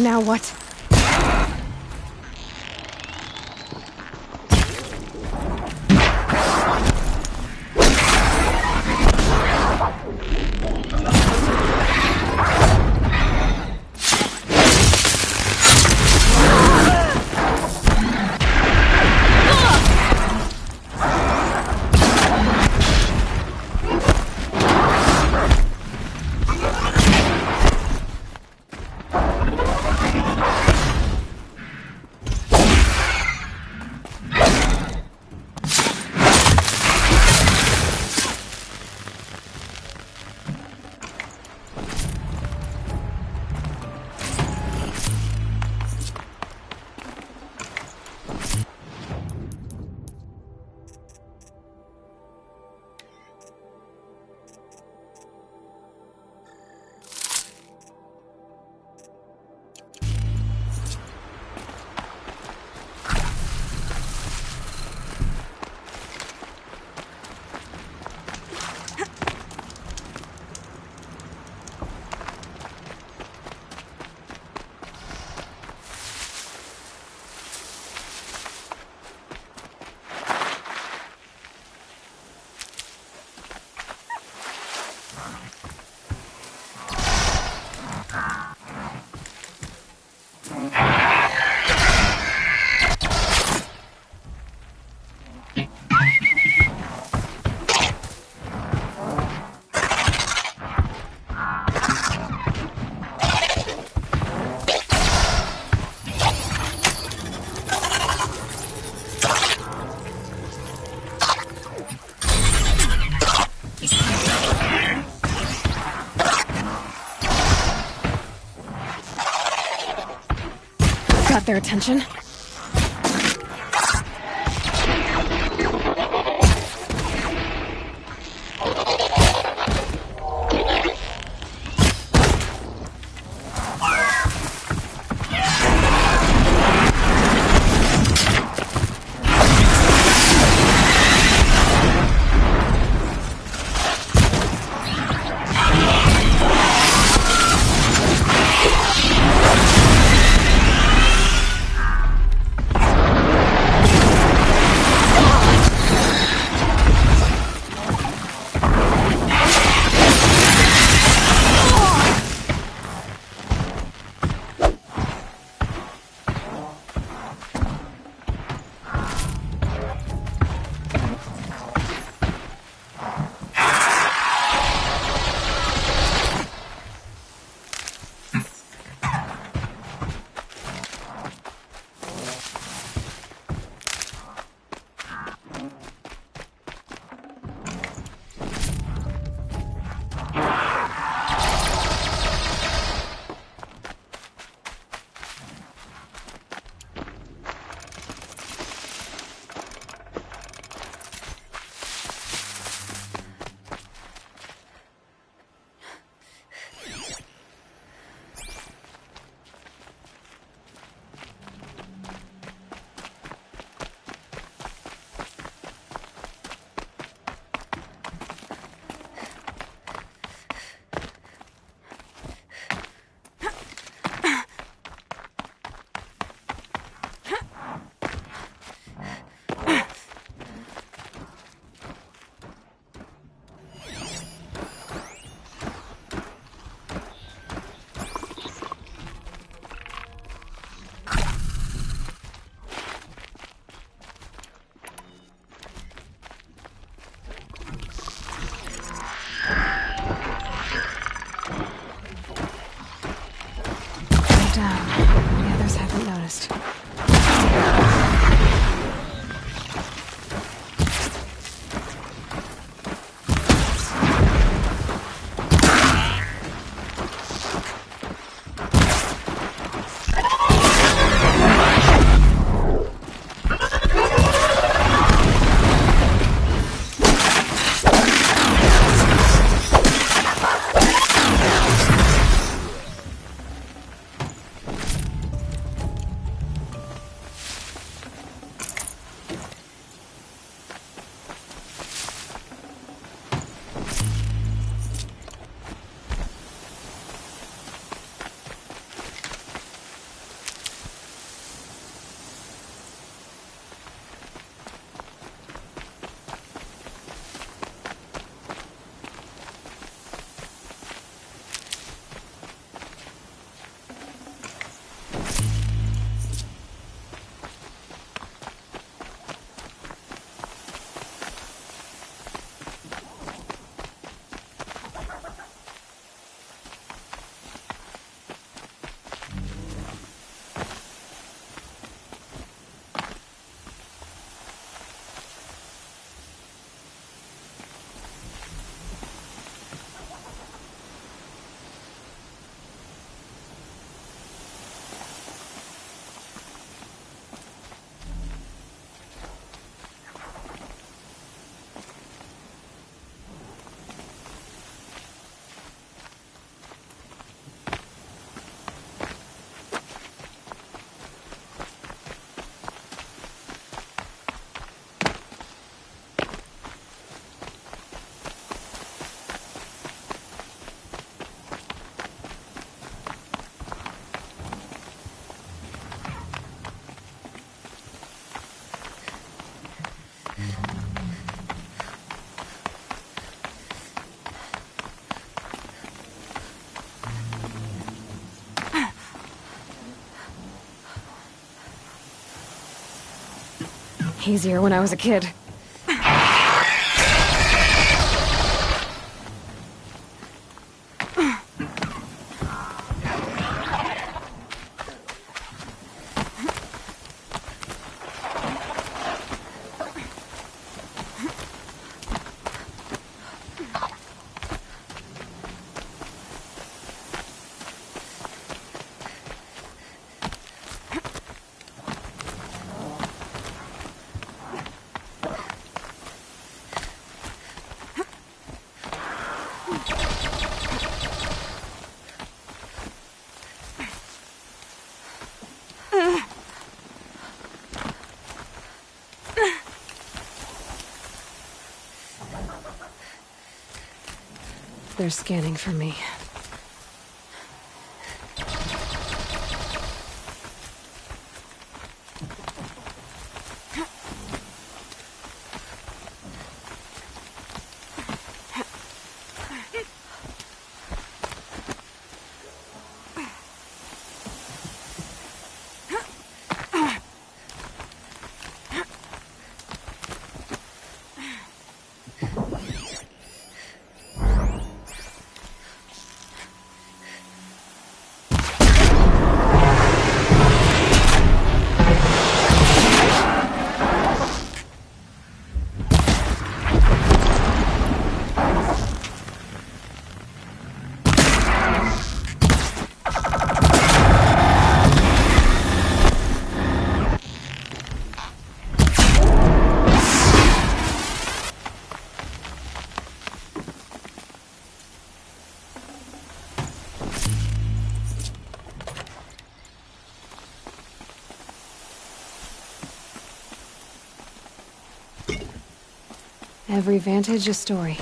Now what? got their attention. The others haven't noticed. Easier when I was a kid. They're scanning for me. Every vantage a story.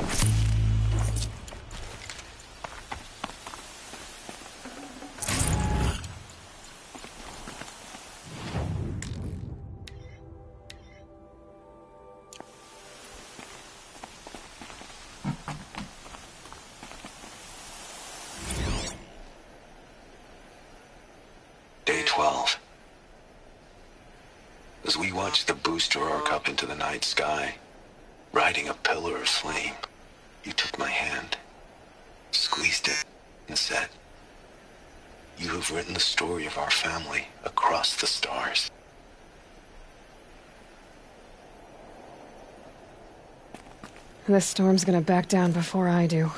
Day 12. As we watch the booster arc up into the night sky, riding a pillar of flame, you took my hand, squeezed it, and said, "You have written the story of our family across the stars." This storm's gonna back down before I do.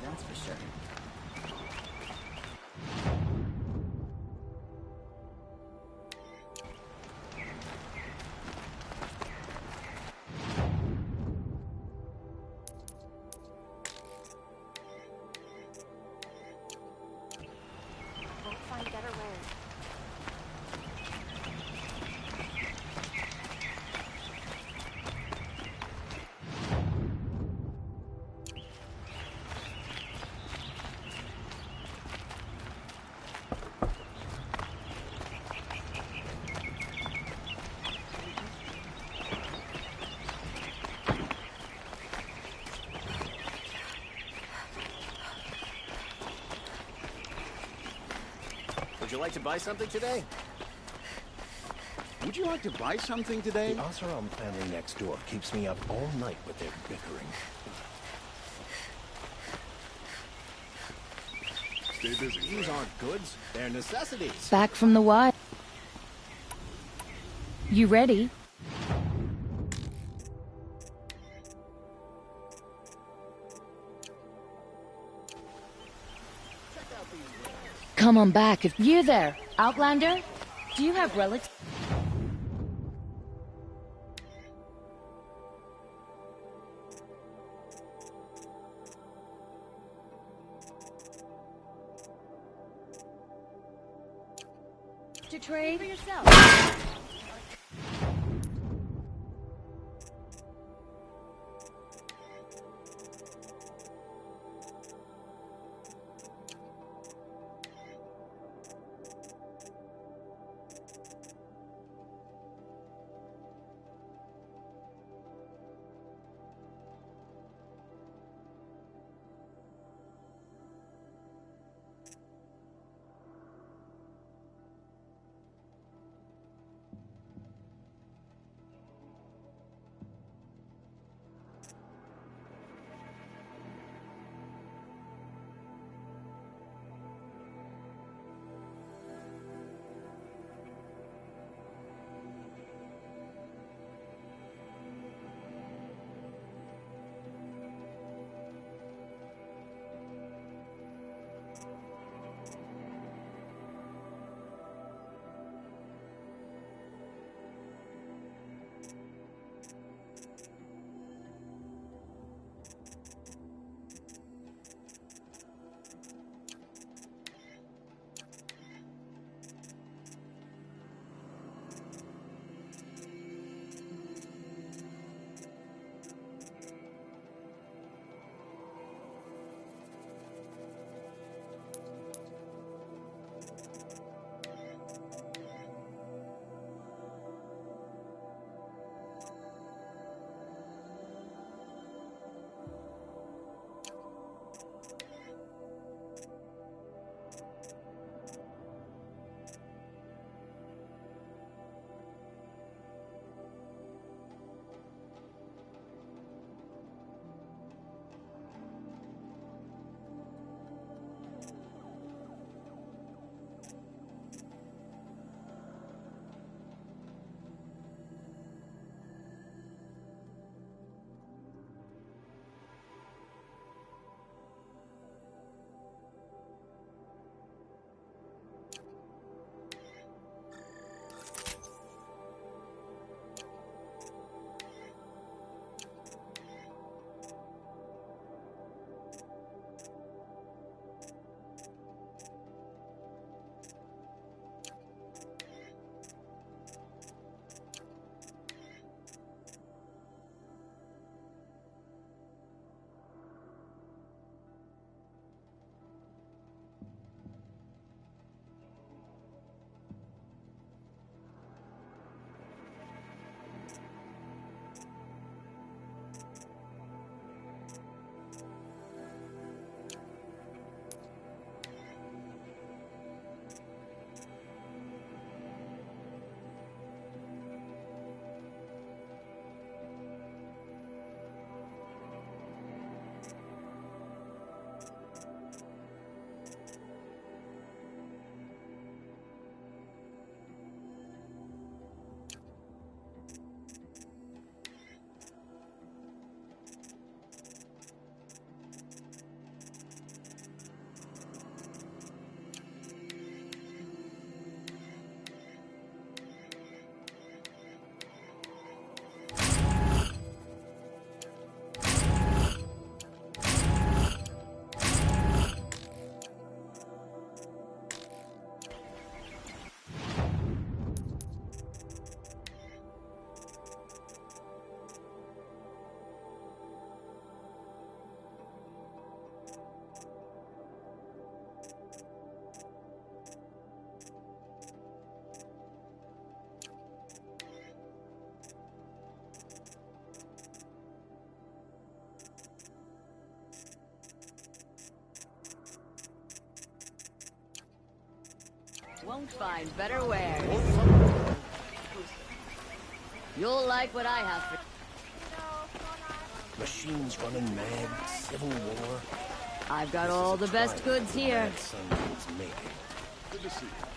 That's for sure. Won't find better road. Would you like to buy something today? Would you like to buy something today? The Oseram family next door keeps me up all night with their bickering. Stay busy. These aren't goods, they're necessities. Back from the wild. You ready? Come on back if you there, Outlander. Do you have relics? To trade for yourself. won't find better wares. You'll like what I have for... Machines running mad, civil war. I've got all the best goods here. Good to see you.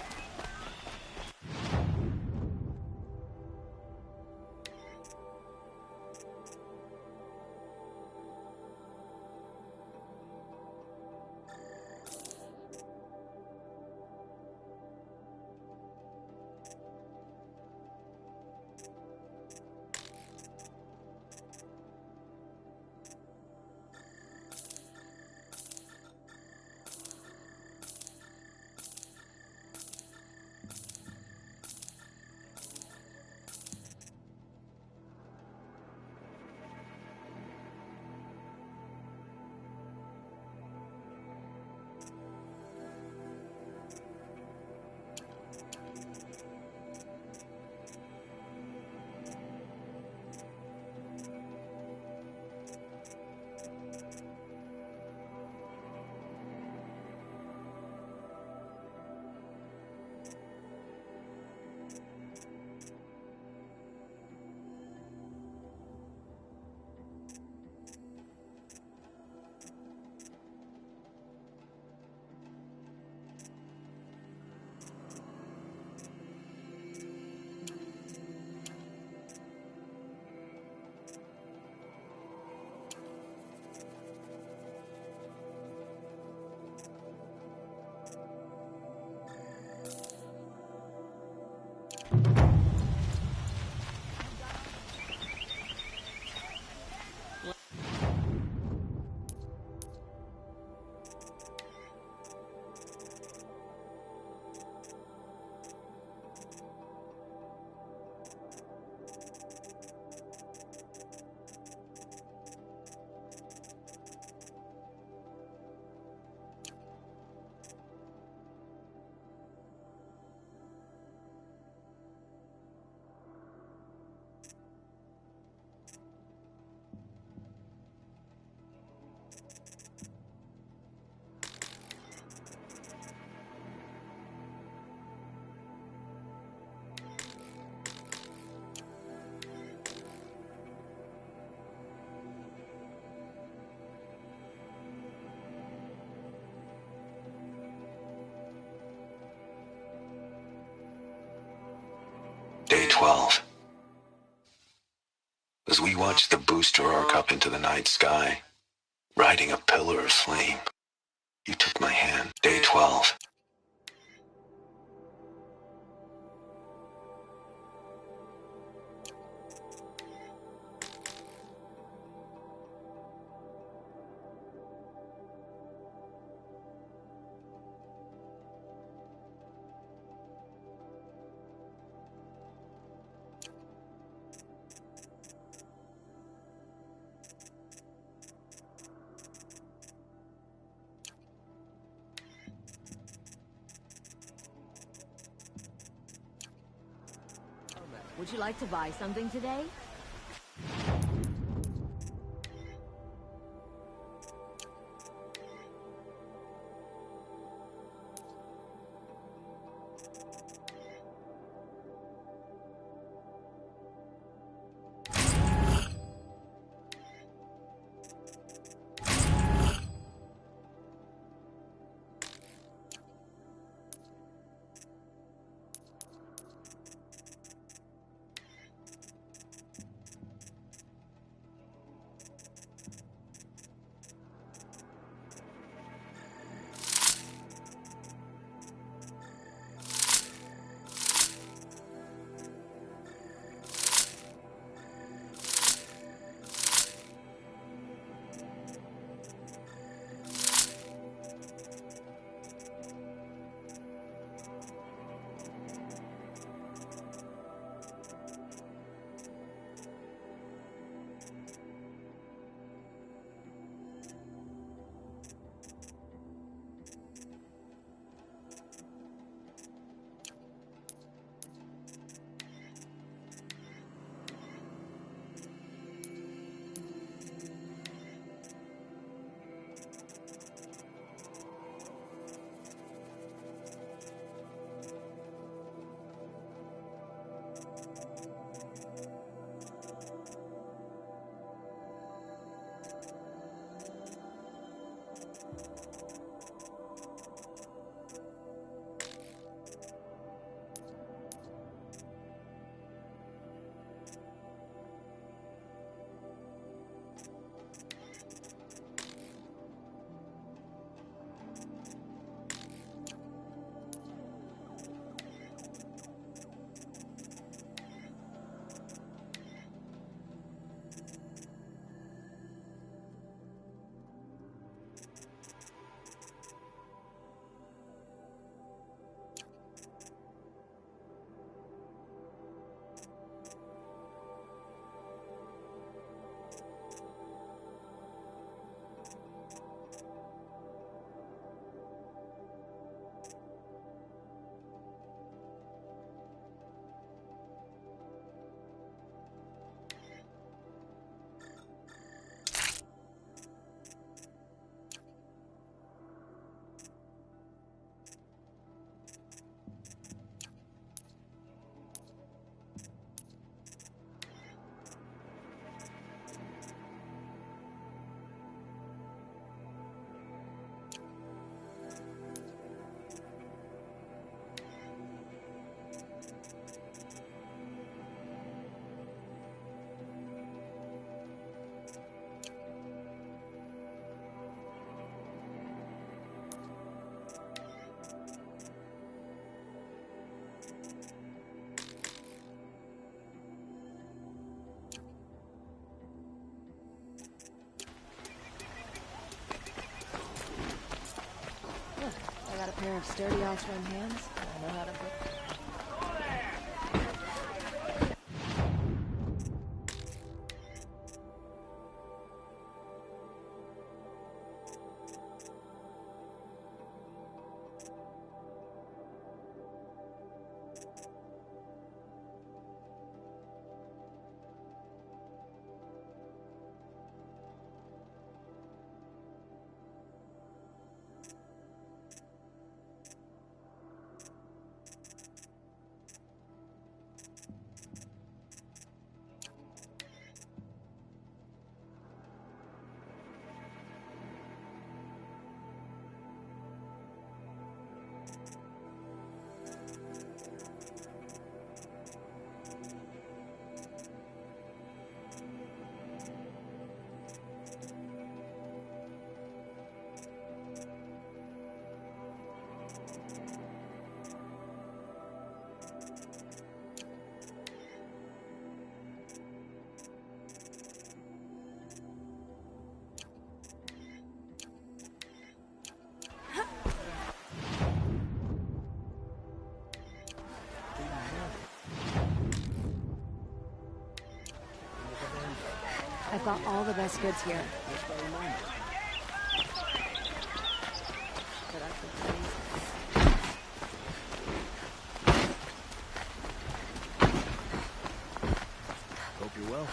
Day 12. As we watch the booster arc up into the night sky, riding a pillar of flame, you took my hand. Day 12. Would you like to buy something today? pair of sturdy Oseram hands. I know how to put... I've got all the best goods here. Hope you're well.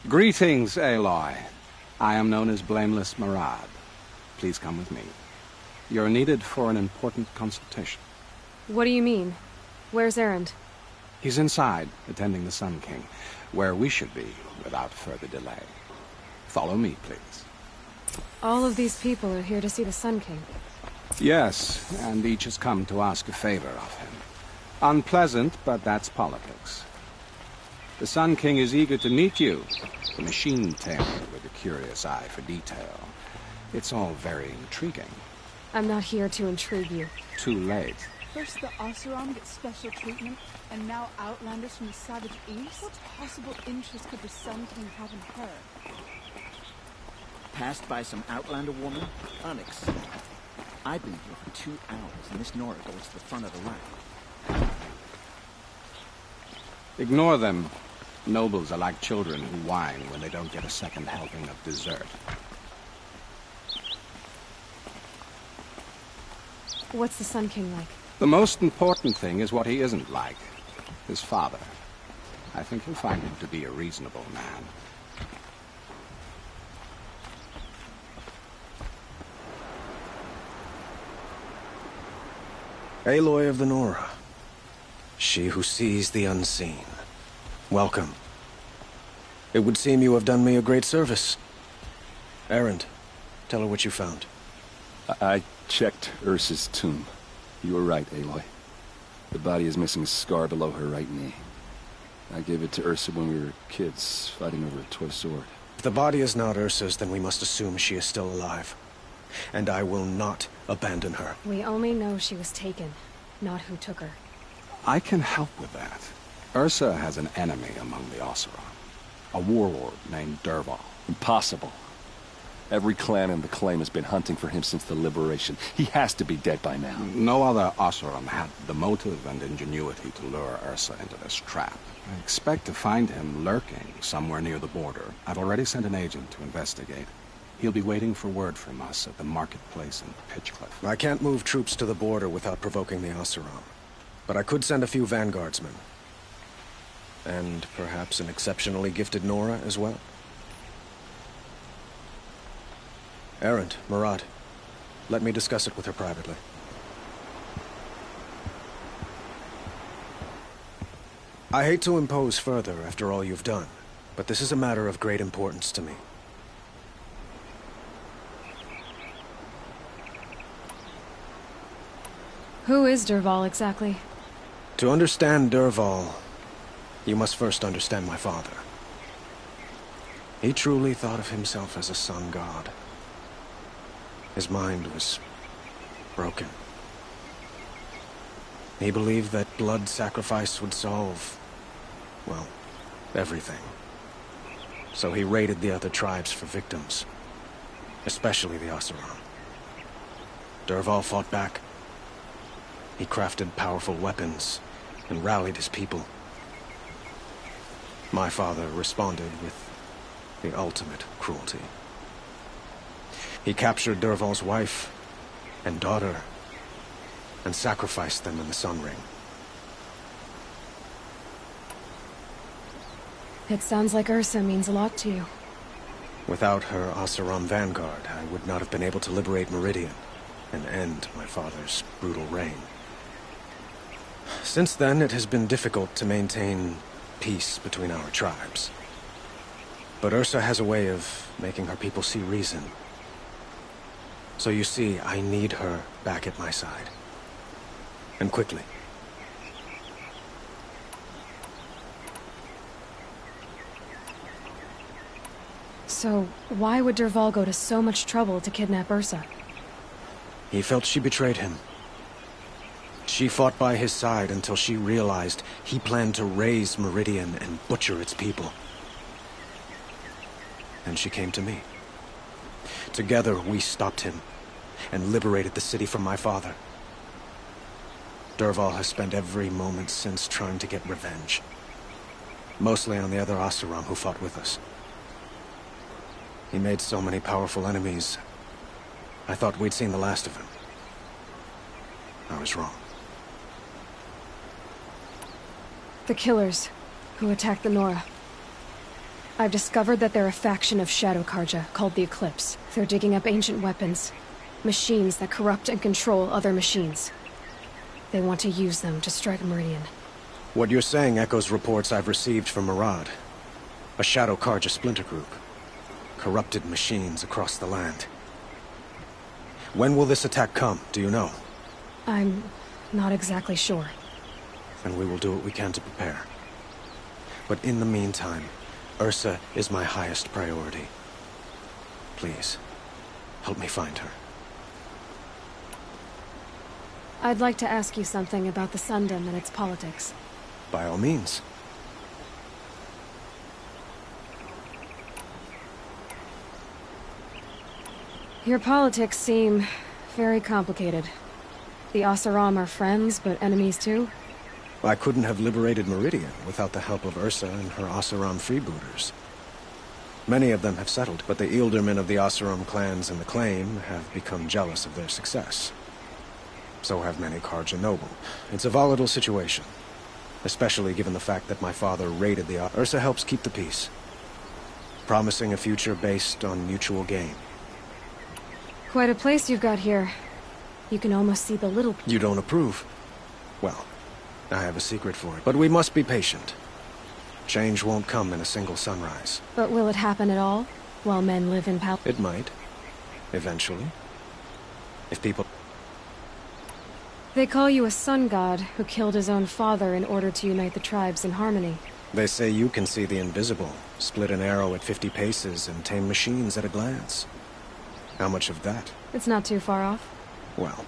Greetings, Aloy. I am known as Blameless Marad. Please come with me. You're needed for an important consultation. What do you mean? Where's Erend? He's inside, attending the Sun King, where we should be without further delay. Follow me, please. All of these people are here to see the Sun King. Yes, and each has come to ask a favor of him. Unpleasant, but that's politics. The Sun King is eager to meet you, the machine tamer with a curious eye for detail. It's all very intriguing. I'm not here to intrigue you. Too late. First the Oseram get special treatment, and now Outlanders from the Savage East? What possible interest could the Sun King have in her? Passed by some Outlander woman? Unacceptable. I've been here for 2 hours, and this Nora goes to the front of the line. Ignore them. Nobles are like children who whine when they don't get a second helping of dessert. What's the Sun King like? The most important thing is what he isn't like. His father. I think you'll find him to be a reasonable man. Aloy of the Nora. She who sees the unseen. Welcome. It would seem you have done me a great service. Erend, tell her what you found. I checked Ursa's tomb. You were right, Aloy. The body is missing a scar below her right knee. I gave it to Ursa when we were kids, fighting over a toy sword. If the body is not Ursa's, then we must assume she is still alive. And I will not abandon her. We only know she was taken, not who took her. I can help with that. Ursa has an enemy among the Oseram. A warlord named Dervahl. Impossible. Every clan in the claim has been hunting for him since the liberation. He has to be dead by now. No other Oseram had the motive and ingenuity to lure Ursa into this trap. I expect to find him lurking somewhere near the border. I've already sent an agent to investigate. He'll be waiting for word from us at the marketplace in Pitchcliff. I can't move troops to the border without provoking the Oseram. But I could send a few vanguardsmen. And perhaps an exceptionally gifted Nora as well. Erend, Marad, let me discuss it with her privately. I hate to impose further after all you've done, but this is a matter of great importance to me. Who is Dervahl exactly? To understand Dervahl, you must first understand my father. He truly thought of himself as a sun god. His mind was broken. He believed that blood sacrifice would solve, well, everything. So he raided the other tribes for victims, especially the Oseram. Dervahl fought back. He crafted powerful weapons and rallied his people. My father responded with the ultimate cruelty. He captured Dervahl's wife and daughter and sacrificed them in the Sun Ring. It sounds like Ursa means a lot to you. Without her Oseram vanguard, I would not have been able to liberate Meridian and end my father's brutal reign. Since then, it has been difficult to maintain peace between our tribes. But Ursa has a way of making her people see reason. So you see, I need her back at my side. And quickly. So, why would Dervahl go to so much trouble to kidnap Ursa? He felt she betrayed him. She fought by his side until she realized he planned to raise Meridian and butcher its people. And she came to me. Together, we stopped him and liberated the city from my father. Dervahl has spent every moment since trying to get revenge. Mostly on the other Oseram who fought with us. He made so many powerful enemies, I thought we'd seen the last of him. I was wrong. The Killers, who attacked the Nora. I've discovered that they're a faction of Shadow Karja, called the Eclipse. They're digging up ancient weapons. Machines that corrupt and control other machines. They want to use them to strike Meridian. What you're saying echoes reports I've received from Murad. A Shadow Karja splinter group. Corrupted machines across the land. When will this attack come, do you know? I'm not exactly sure. And we will do what we can to prepare. But in the meantime, Ursa is my highest priority. Please, help me find her. I'd like to ask you something about the Sundom and its politics. By all means. Your politics seem very complicated. The Oseram are friends, but enemies too? I couldn't have liberated Meridian without the help of Ursa and her Oseram freebooters. Many of them have settled, but the Ealdormen of the Oseram clans in the Claim have become jealous of their success. So have many Karja noble. It's a volatile situation, especially given the fact that my father raided the Ursa helps keep the peace, promising a future based on mutual gain. Quite a place you've got here. You can almost see the little... You don't approve? Well, I have a secret for it. But we must be patient. Change won't come in a single sunrise. But will it happen at all? While men live in power? It might. Eventually. If people... They call you a sun god who killed his own father in order to unite the tribes in harmony. They say you can see the invisible, split an arrow at 50 paces, and tame machines at a glance. How much of that? It's not too far off. Well,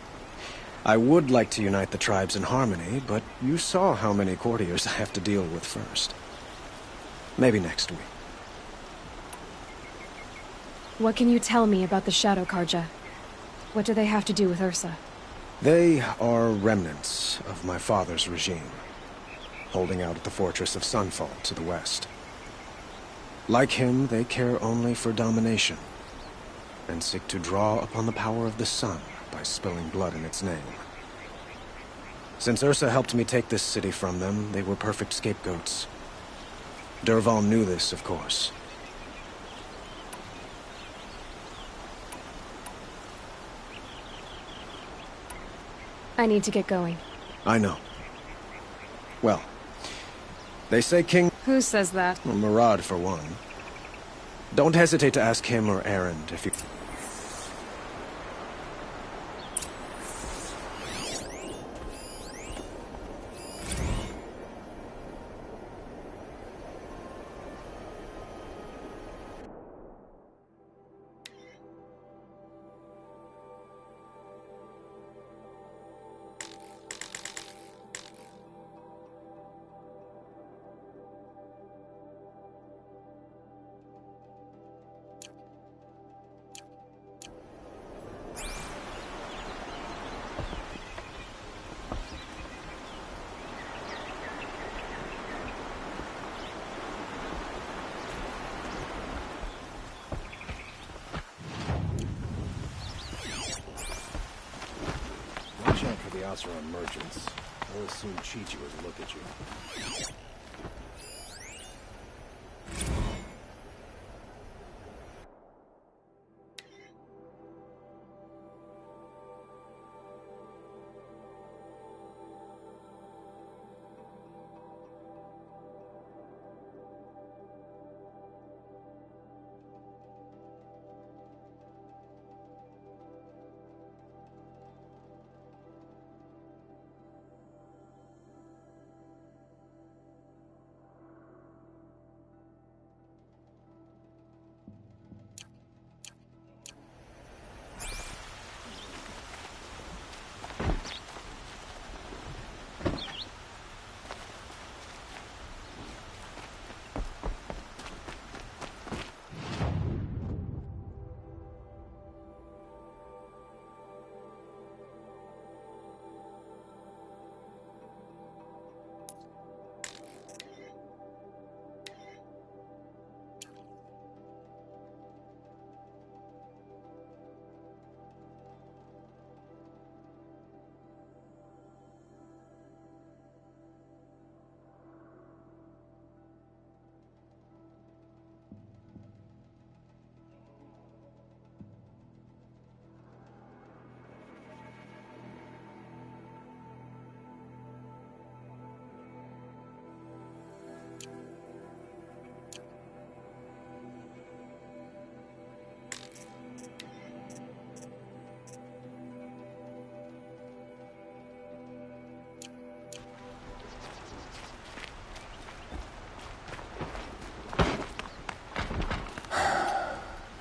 I would like to unite the tribes in harmony, but you saw how many courtiers I have to deal with first. Maybe next week. What can you tell me about the Shadow Karja? What do they have to do with Ursa? They are remnants of my father's regime, holding out at the fortress of Sunfall to the west. Like him, they care only for domination, and seek to draw upon the power of the sun by spilling blood in its name. Since Ursa helped me take this city from them, they were perfect scapegoats. Dervahl knew this, of course. I need to get going. I know. Well, they say King... Who says that? Well, Murad, for one. Don't hesitate to ask him or Erend if you... account for the Oseram merchants. I'll assume Chi-Chi was a look at you.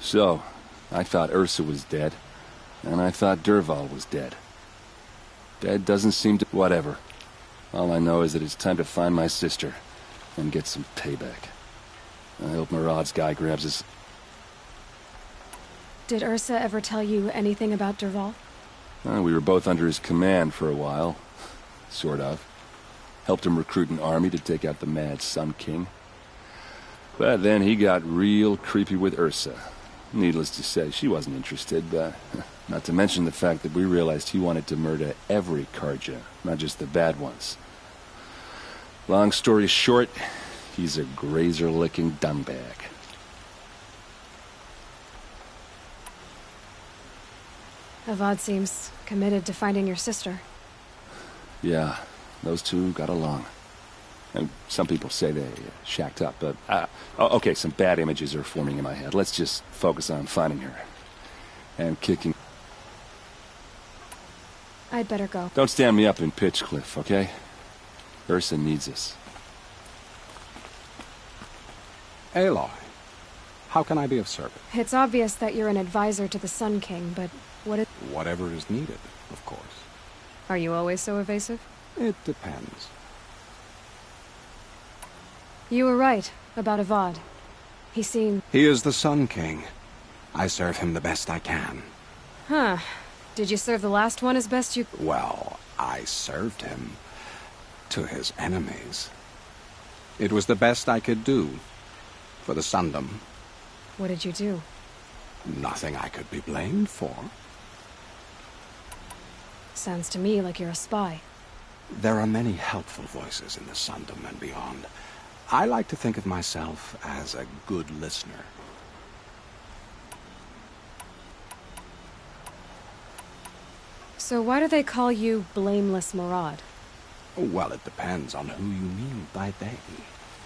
So, I thought Ursa was dead, and I thought Dervahl was dead. Dead doesn't seem to... whatever. All I know is that it's time to find my sister and get some payback. I hope Murad's guy grabs us. Did Ursa ever tell you anything about Dervahl? We were both under his command for a while. Sort of. Helped him recruit an army to take out the mad Sun King. But then he got real creepy with Ursa. Needless to say, she wasn't interested, not to mention the fact that we realized he wanted to murder every Carja, not just the bad ones. Long story short, he's a grazer-licking dungbag. Avad seems committed to finding your sister. Yeah, those two got along. And some people say they shacked up, but... okay, some bad images are forming in my head. Let's just focus on finding her. And kicking... I'd better go. Don't stand me up in Pitchcliff, okay? Ursa needs us. Aloy, how can I be of service? It's obvious that you're an advisor to the Sun King, but what is... Whatever is needed, of course. Are you always so evasive? It depends. You were right about Avad. He seemed... He is the Sun King. I serve him the best I can. Huh. Did you serve the last one as best you... Well, I served him to his enemies. It was the best I could do for the Sundom. What did you do? Nothing I could be blamed for. Sounds to me like you're a spy. There are many helpful voices in the Sundom and beyond. I like to think of myself as a good listener. So why do they call you Blameless Murad? Well, it depends on who you mean by they,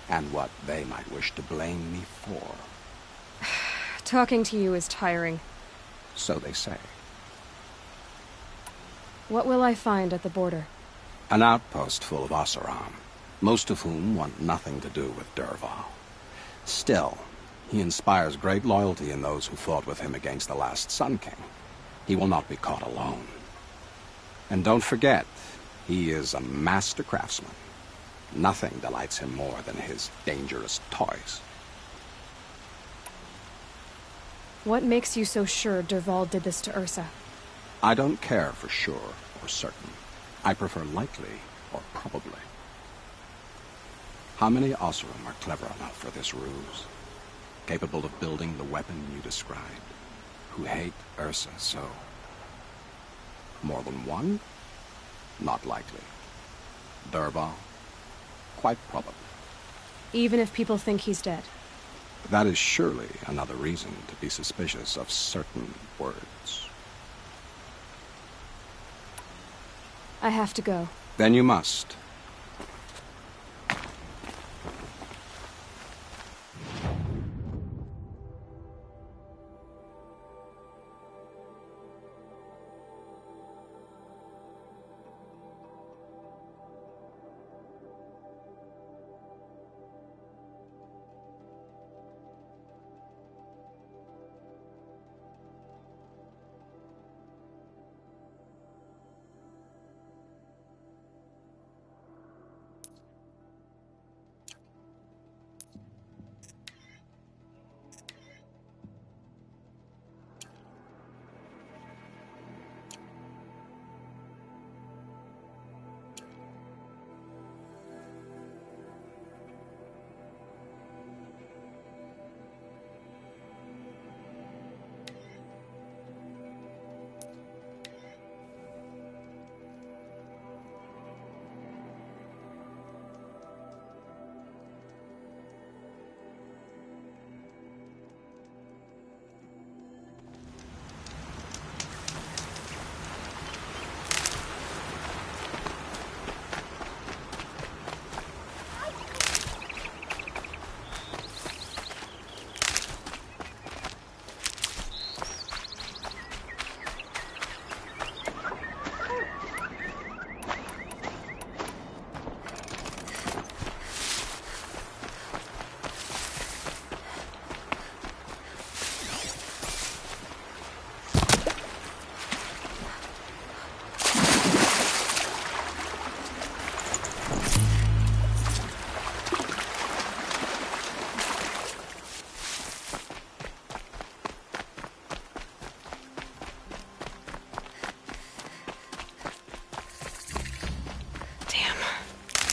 and what they might wish to blame me for. Talking to you is tiring. So they say. What will I find at the border? An outpost full of Oseram, most of whom want nothing to do with Dervahl. Still, he inspires great loyalty in those who fought with him against the last Sun King. He will not be caught alone. And don't forget, he is a master craftsman. Nothing delights him more than his dangerous toys. What makes you so sure Dervahl did this to Ursa? I don't care for sure or certain. I prefer likely or probably. How many Oseram are clever enough for this ruse? Capable of building the weapon you described? Who hate Ursa so? More than one? Not likely. Dervahl? Quite probable. Even if people think he's dead? That is surely another reason to be suspicious of certain words. I have to go. Then you must.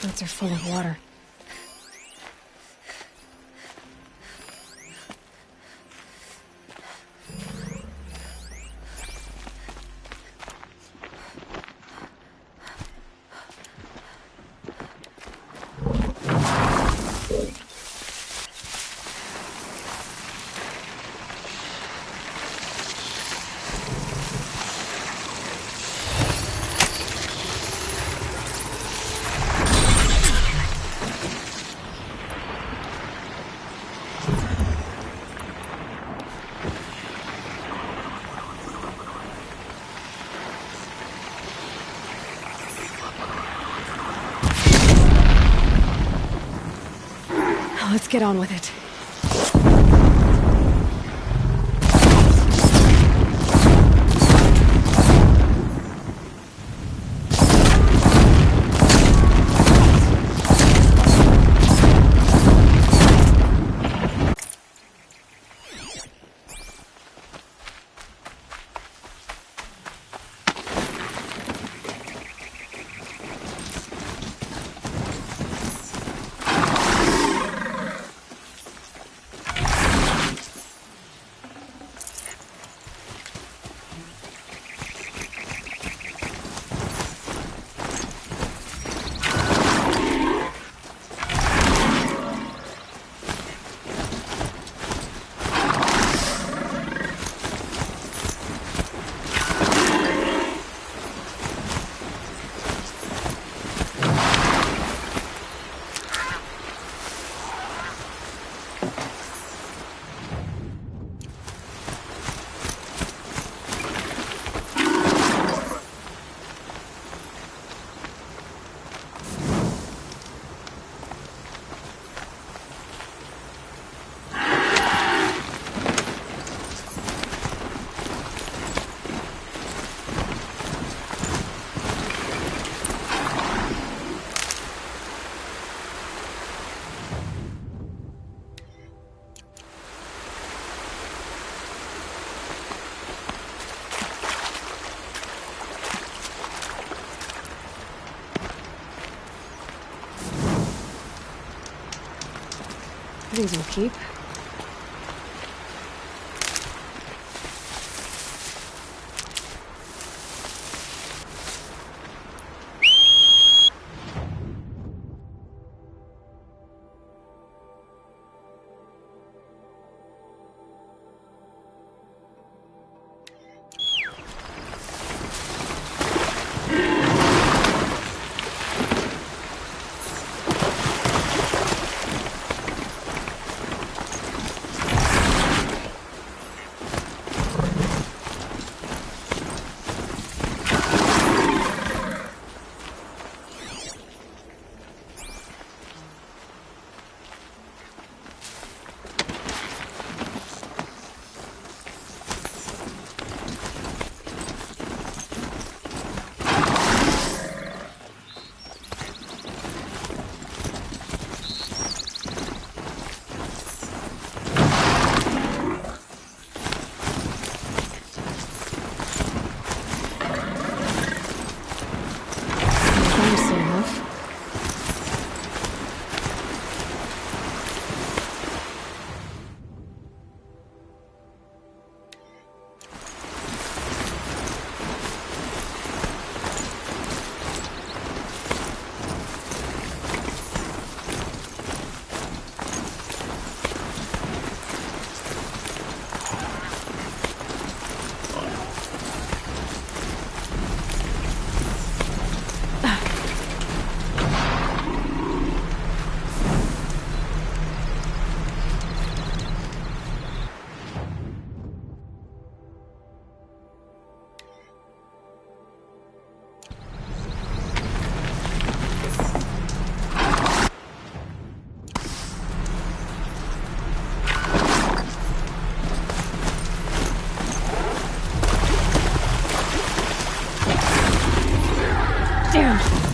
Boats are full of water. Let's get on with it. These will keep. Damn!